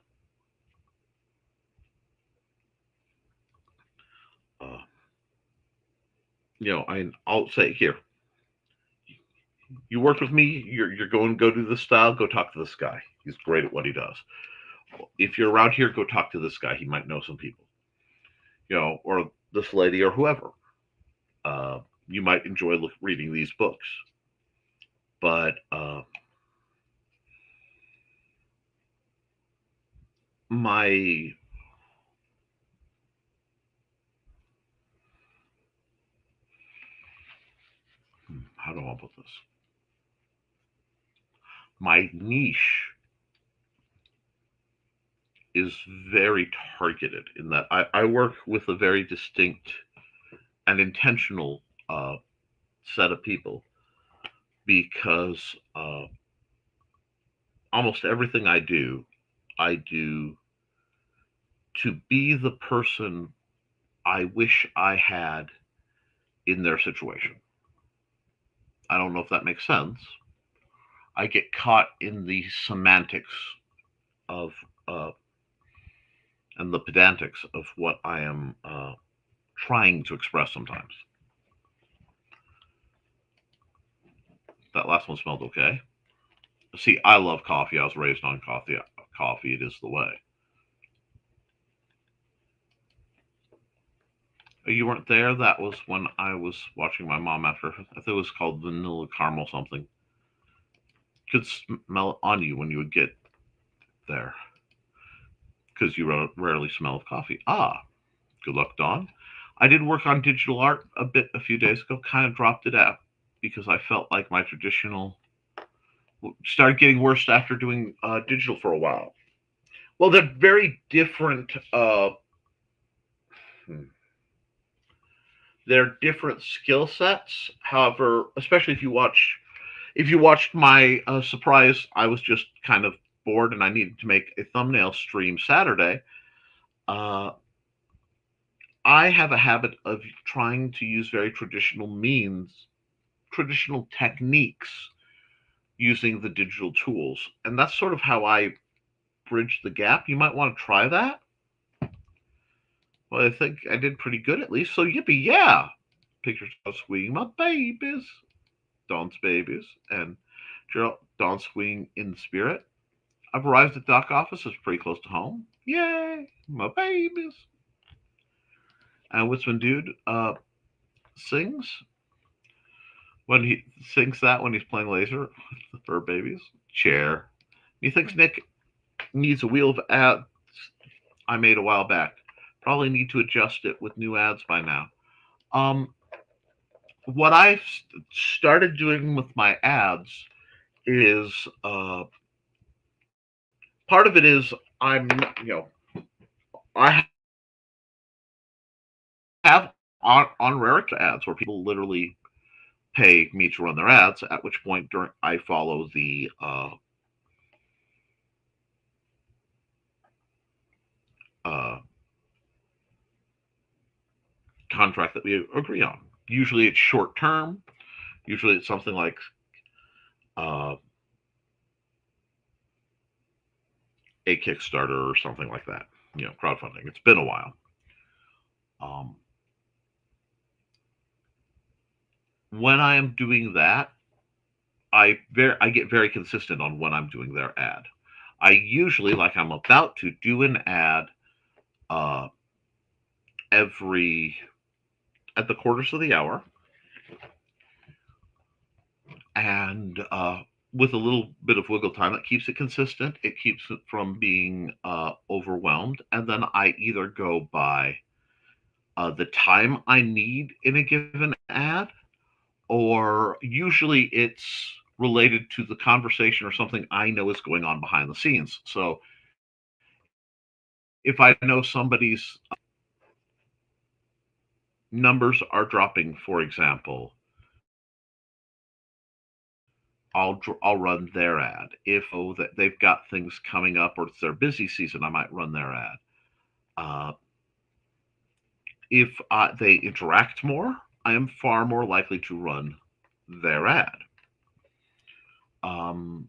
uh, I'll say, here, you worked with me, you're going to go do this style, go talk to this guy. He's great at what he does. If you're around here, go talk to this guy. He might know some people, or this lady or whoever. You might enjoy reading these books. But my how do I put this? My niche is very targeted in that I work with a very distinct and intentional set of people, because almost everything I do to be the person I wish I had in their situation. I don't know if that makes sense. I get caught in the semantics of and the pedantics of what I am trying to express sometimes. That last one smelled okay. See, I love coffee. I was raised on coffee. Coffee, it is the way. You weren't there? That was when I was watching my mom after. I think it was called vanilla caramel something. Could smell it on you when you would get there, because you rarely smell of coffee. Ah, good luck, Dawn. I did work on digital art a few days ago. Kind of dropped it out because I felt like my traditional started getting worse after doing digital for a while. Well, they're very different. They're different skill sets. However, especially if you watched my surprise, I was just kind of bored and I needed to make a thumbnail stream Saturday. Uh, I have a habit of trying to use very traditional techniques using the digital tools. And that's sort of how I bridge the gap. You might want to try that. Well, I think I did pretty good at least. So yippee, yeah. Pictures of swinging my babies, Dawn's babies, and Gerald, Dawn swinging in the spirit. I've arrived at dock office. It's pretty close to home. Yay, my babies. And Woodsman Dude sings when he's playing laser with the fur babies. Chair. He thinks Nick needs a wheel of ads I made a while back. Probably need to adjust it with new ads by now. What I've started doing with my ads is part of it is I have on rare ads where people literally pay me to run their ads. At which point, I follow the contract that we agree on. Usually, it's short term. Usually, it's something like a Kickstarter or something like that. Crowdfunding. It's been a while. Um, when I am doing that, I get very consistent on when I'm doing their ad. I usually, like I'm about to do an ad uh, every at the quarters of the hour, and with a little bit of wiggle time, it keeps it consistent. It keeps it from being overwhelmed, and then I either go by the time I need in a given ad, or usually it's related to the conversation or something I know is going on behind the scenes. So if I know somebody's numbers are dropping, for example, I'll run their ad. If that they've got things coming up or it's their busy season, I might run their ad. Uh, if they interact more, I am far more likely to run their ad. Um,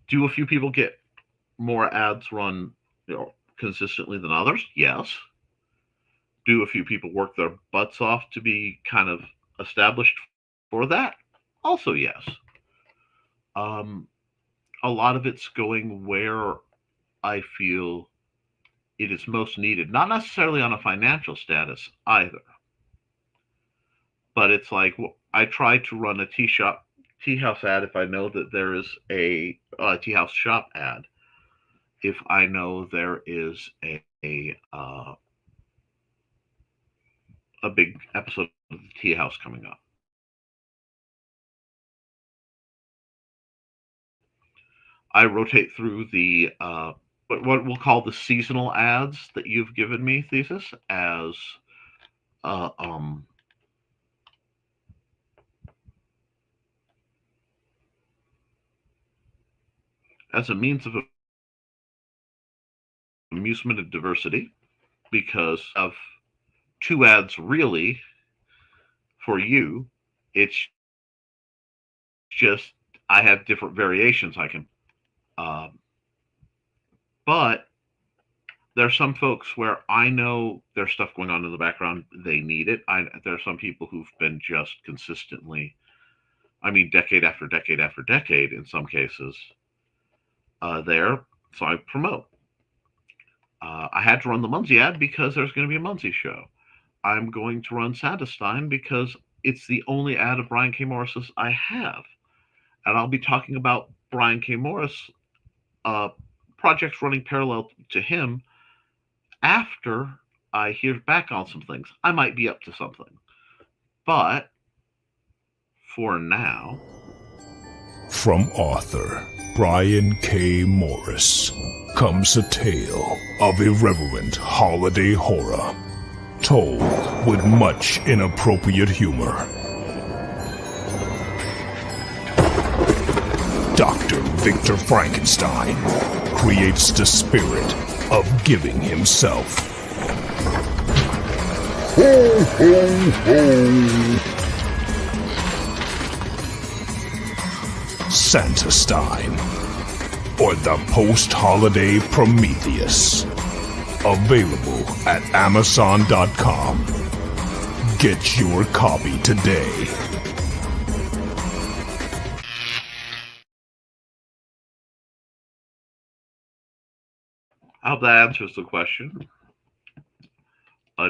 do a few people get more ads run, consistently than others? Yes. Do a few people work their butts off to be kind of established for that? Also, yes. Um, a lot of it's going where I feel it is most needed, not necessarily on a financial status either. But it's like I try to run a tea house ad if I know that there is a tea house shop ad. If I know there is a big episode of the tea house coming up, I rotate through the what we'll call the seasonal ads that you've given me, Thesis, uh, um, as a means of amusement and diversity, because of two ads really for you. It's just I have different variations I can. Um, but there's some folks where I know there's stuff going on in the background. They need it. There are some people who've been just consistently, I mean, decade after decade after decade in some cases, there. So I promote. I had to run the Munzie ad because there's going to be a Munzie show. I'm going to run Sandestein because it's the only ad of Brian K. Morris's I have. And I'll be talking about Brian K. Morris uh, projects running parallel to him after I hear back on some things. I might be up to something. But for now. From author Brian K. Morris comes a tale of irreverent holiday horror, told with much inappropriate humor. Dr. Victor Frankenstein creates the spirit of giving himself. Ho, ho, ho! Santestein, or the post-holiday Prometheus. Available at Amazon.com. Get your copy today. I hope that answers the question.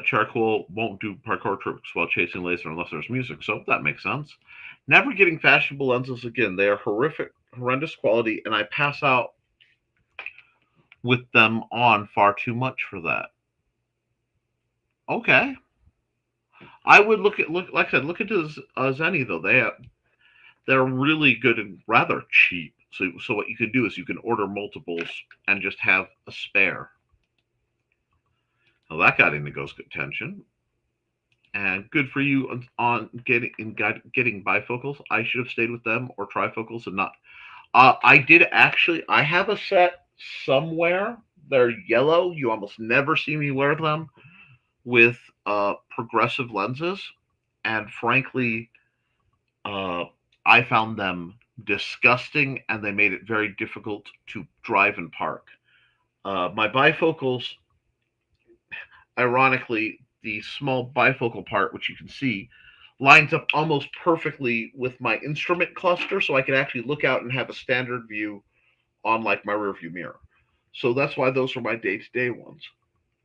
Charcoal won't do parkour tricks while chasing laser unless there's music, so that makes sense. Never getting fashionable lenses again. They are horrendous quality, and I pass out with them on far too much for that. Okay. I would look like I said, look into Zenny though. They're really good and rather cheap. So what you can do is you can order multiples and just have a spare. Well, that got into Ghost attention. And good for you on getting bifocals. I should have stayed with them or trifocals and not. I did actually. I have a set somewhere. They're yellow. You almost never see me wear them with progressive lenses. And frankly, I found them disgusting, and they made it very difficult to drive and park. My bifocals, ironically, the small bifocal part, which you can see, lines up almost perfectly with my instrument cluster, so I can actually look out and have a standard view on like my rear view mirror. So that's why those are my day-to-day ones.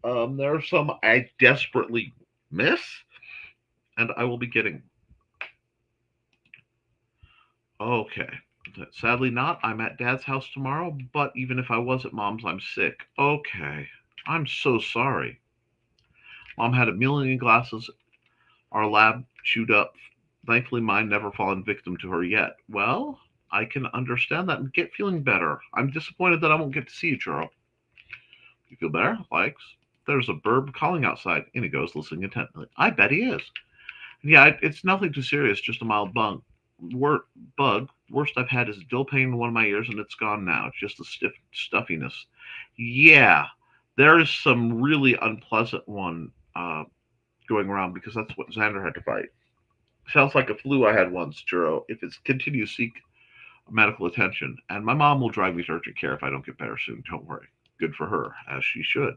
There are some I desperately miss, and I will be getting. Okay. Sadly not. I'm at Dad's house tomorrow, but even if I was at Mom's, I'm sick. Okay. I'm so sorry. Mom had a million glasses our lab chewed up. Thankfully, mine never fallen victim to her yet. Well, I can understand that and get feeling better. I'm disappointed that I won't get to see you, Churro. You feel better? Likes. There's a bird calling outside. In he goes, listening intently. I bet he is. Yeah, it's nothing too serious, just a mild bug. Worst I've had is a dull pain in one of my ears, and it's gone now. It's just the stiff stuffiness. Yeah, there is some really unpleasant one going around because that's what Xander had to fight. Sounds like a flu I had once, Juro. If it continues, seek medical attention. And my mom will drive me to urgent care if I don't get better soon. Don't worry. Good for her, as she should.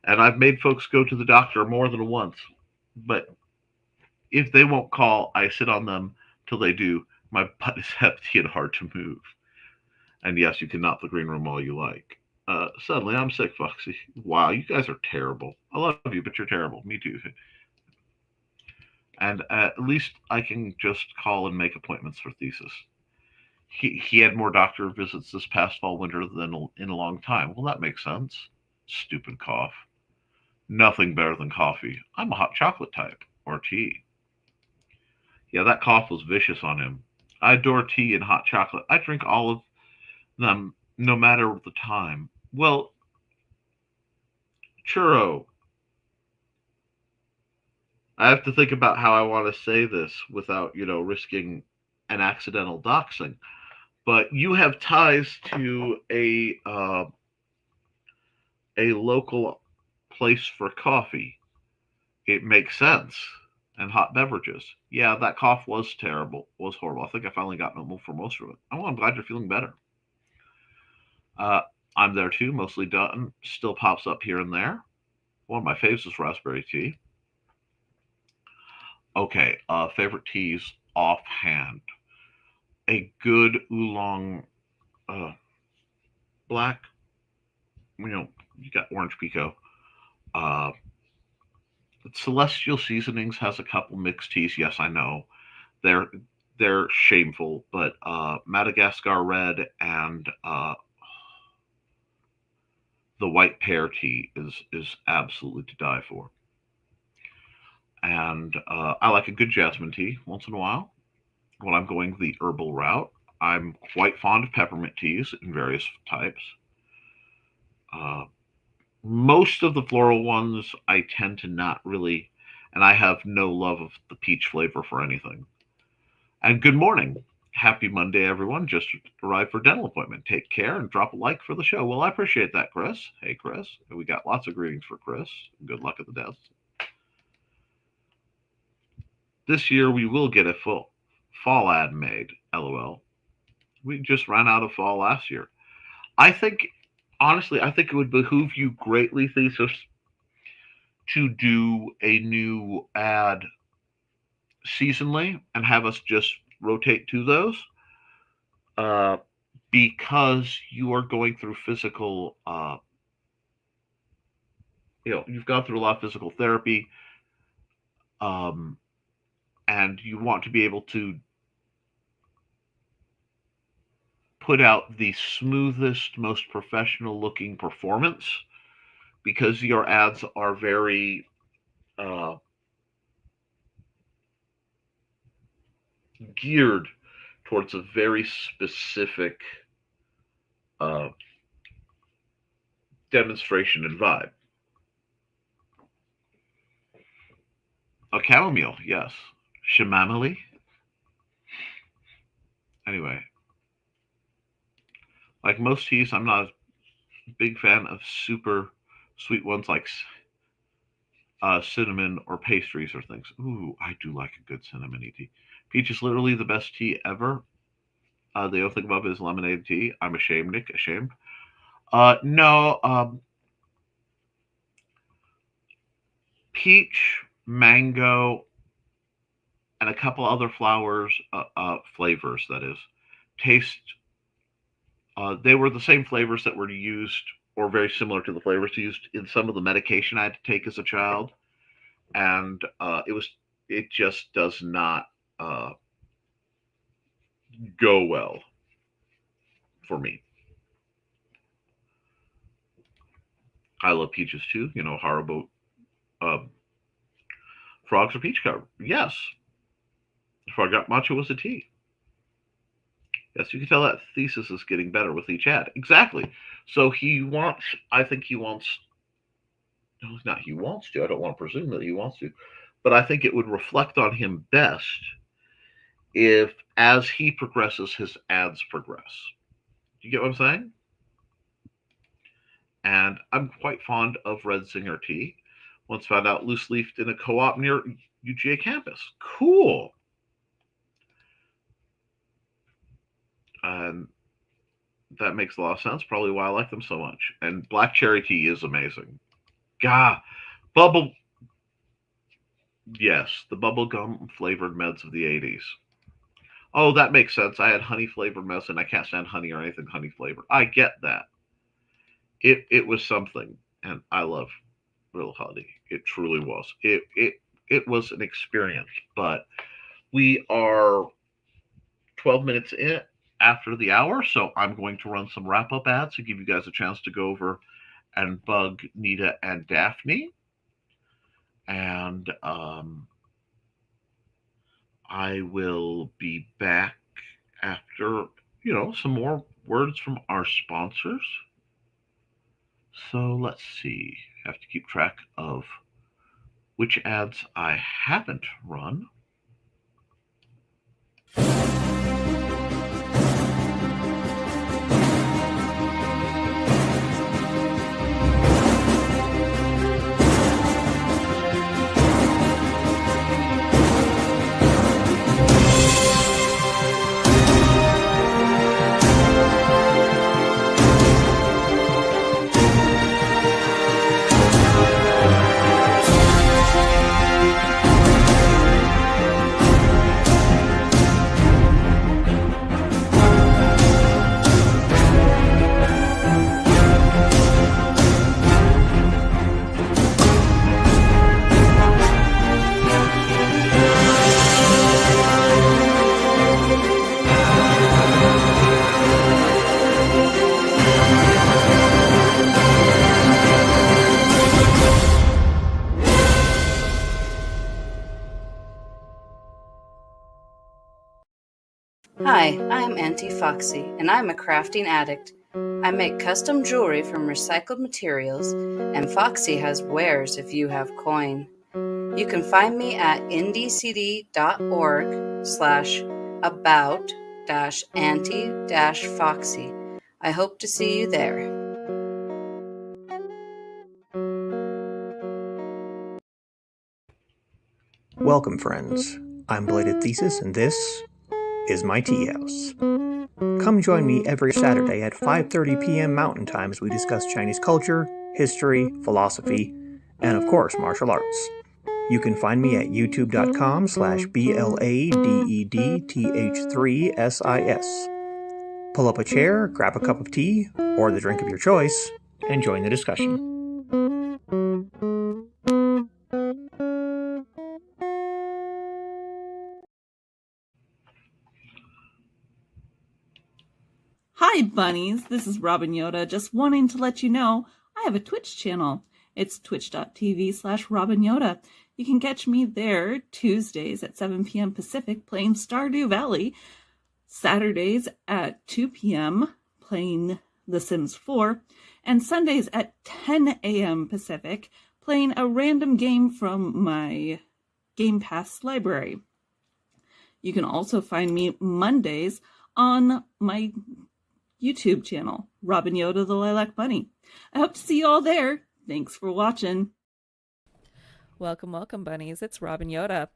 And I've made folks go to the doctor more than once. But if they won't call, I sit on them till they do. My butt is empty and hard to move. And yes, you can knock the green room all you like. Suddenly, I'm sick, Foxy. Wow, you guys are terrible. I love you, but you're terrible. Me too. And at least I can just call and make appointments for thesis. He had more doctor visits this past fall winter than in a long time. Well, that makes sense. Stupid cough. Nothing better than coffee. I'm a hot chocolate type, or tea. Yeah, that cough was vicious on him. I adore tea and hot chocolate. I drink all of them, no matter the time. Well, churro. I have to think about how I want to say this without, risking an accidental doxing. But you have ties to a local place for coffee. It makes sense. And hot beverages. Yeah, that cough was terrible. Was horrible. I think I finally got normal for most of it. Oh, I'm glad you're feeling better. Uh, I'm there too, mostly done. Still pops up here and there. One of my faves is raspberry tea. Okay, favorite teas offhand. A good oolong uh, black. You got orange pico. Uh, Celestial Seasonings has a couple mixed teas. Yes, I know they're they're shameful, but Madagascar Red and the White Pear tea is absolutely to die for. And I like a good jasmine tea once in a while when I'm going the herbal route. I'm quite fond of peppermint teas in various types. Uh, Most of the floral ones I tend to not really, and I have no love of the peach flavor for anything. And good morning. Happy Monday, everyone. Just arrived for dental appointment. Take care and drop a like for the show. Well, I appreciate that, Chris. Hey, Chris. We got lots of greetings for Chris. Good luck at the desk. This year we will get a full fall ad made. LOL. We just ran out of fall last year. I think, honestly, I think it would behoove you greatly, Thesis, to do a new ad seasonally and have us just rotate to those uh, because you are going through physical, you've gone through a lot of physical therapy, um, and you want to be able to put out the smoothest, most professional looking performance because your ads are very uh, geared towards a very specific uh, demonstration and vibe. A chamomile, yes. Chamomile. Anyway, like most teas, I'm not a big fan of super sweet ones like cinnamon or pastries or things. Ooh, I do like a good cinnamon tea. Peach is literally the best tea ever. The only thing above is lemonade tea. I'm ashamed, Nick. Ashamed. No. Peach, mango, and a couple other flavors. That is, taste. They were the same flavors that were used, or very similar to the flavors used in some of the medication I had to take as a child, and it just does not go well for me. I love peaches too. Haribo frogs are peach covered. Yes, Frog matcha was a tea. Yes, you can tell that thesis is getting better with each ad. Exactly. So I think he wants, no, it's not he wants to, I don't want to presume that he wants to, but I think it would reflect on him best if, as he progresses, his ads progress. Do you get what I'm saying? And I'm quite fond of Red Zinger tea. Once found out loose leafed in a co-op near UGA campus. Cool. And that makes a lot of sense. Probably why I like them so much. And black cherry tea is amazing. Gah, bubble. Yes, the bubblegum flavored meds of the 80s. Oh, that makes sense. I had honey flavored meds, and I can't stand honey or anything honey flavored. I get that. It was something, and I love real honey. It truly was. It was an experience. But we are 12 minutes in after the hour, so I'm going to run some wrap-up ads to give you guys a chance to go over and bug Nita and Daphne. And I will be back after, some more words from our sponsors. So let's see. I have to keep track of which ads I haven't run. Hi, I'm Auntie Foxy, and I'm a crafting addict. I make custom jewelry from recycled materials, and Foxy has wares if you have coin. You can find me at indiecity.org/about-auntie-foxy. I hope to see you there. Welcome, friends. I'm Belated Thesis, and this is my tea house. Come join me every Saturday at 5:30 p.m. Mountain Time as we discuss Chinese culture, history, philosophy, and of course, martial arts. You can find me at youtube.com/BLADEDTH3SIS. Pull up a chair, grab a cup of tea, or the drink of your choice, and join the discussion. Hi bunnies, this is Robin Yoda, just wanting to let you know I have a Twitch channel. It's twitch.tv/Robin Yoda. You can catch me there Tuesdays at 7 p.m. Pacific playing Stardew Valley, Saturdays at 2 p.m. playing The Sims 4, and Sundays at 10 a.m. Pacific playing a random game from my Game Pass library. You can also find me Mondays on my YouTube channel, Robin Yoda the Lilac Bunny. I hope to see you all there. Thanks for watching. Welcome, welcome, bunnies. It's Robin Yoda.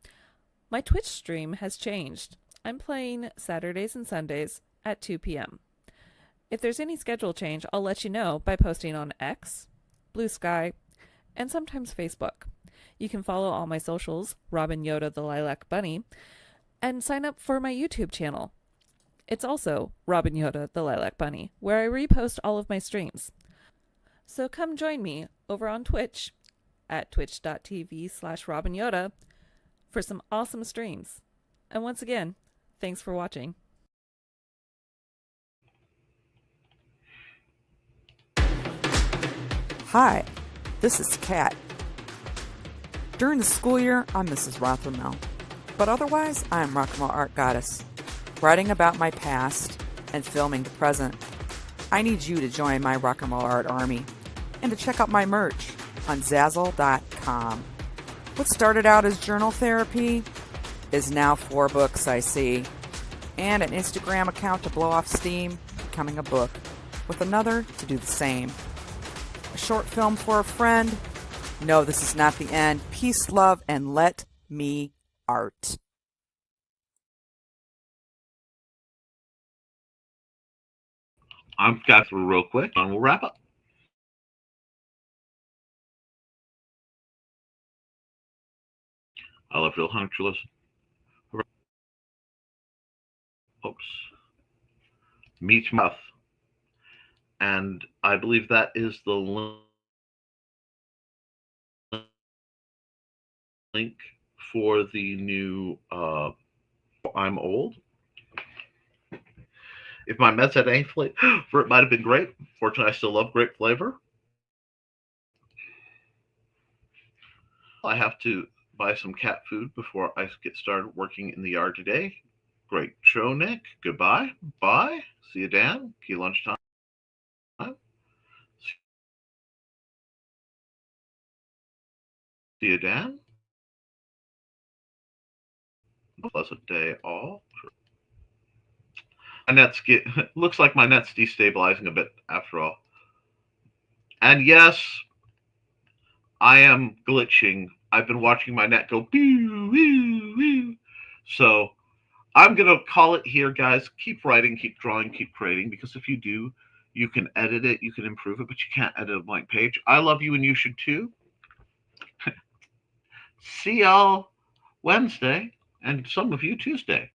My Twitch stream has changed. I'm playing Saturdays and Sundays, at 2 p.m. If there's any schedule change, I'll let you know by posting on X, Blue Sky, and sometimes Facebook. You can follow all my socials, Robin Yoda the Lilac Bunny, and sign up for my YouTube channel. It's also Robin Yoda the Lilac Bunny, where I repost all of my streams. So come join me over on Twitch at twitch.tv/Robin Yoda for some awesome streams. And once again, thanks for watching. Hi, this is Kat. During the school year, I'm Mrs. Rothermel, but otherwise, I am Rock and Roll Art Goddess, writing about my past and filming the present. I need you to join my Rock and Roll Art army and to check out my merch on Zazzle.com. What started out as journal therapy is now 4 books, I see, and an Instagram account to blow off steam, becoming a book, with another to do the same. A short film for a friend. No, this is not the end. Peace, love, and let me art. I'm got through real quick, and we'll wrap up. I love real huntress. Oops. Meat mouth. And I believe that is the link for the new I'm Old. If my meds had any flavor, it might have been grape. Fortunately, I still love grape flavor. I have to buy some cat food before I get started working in the yard today. Great show, Nick. Goodbye. Bye. See you, Dan. See you lunchtime. See you, Dan. Pleasant day, all. My net's looks like my net's destabilizing a bit after all. And yes, I am glitching. I've been watching my net go boo, woo, woo. So I'm going to call it here, guys. Keep writing, keep drawing, keep creating, because if you do, you can edit it, you can improve it, but you can't edit a blank page. I love you, and you should too. See y'all Wednesday, and some of you Tuesday.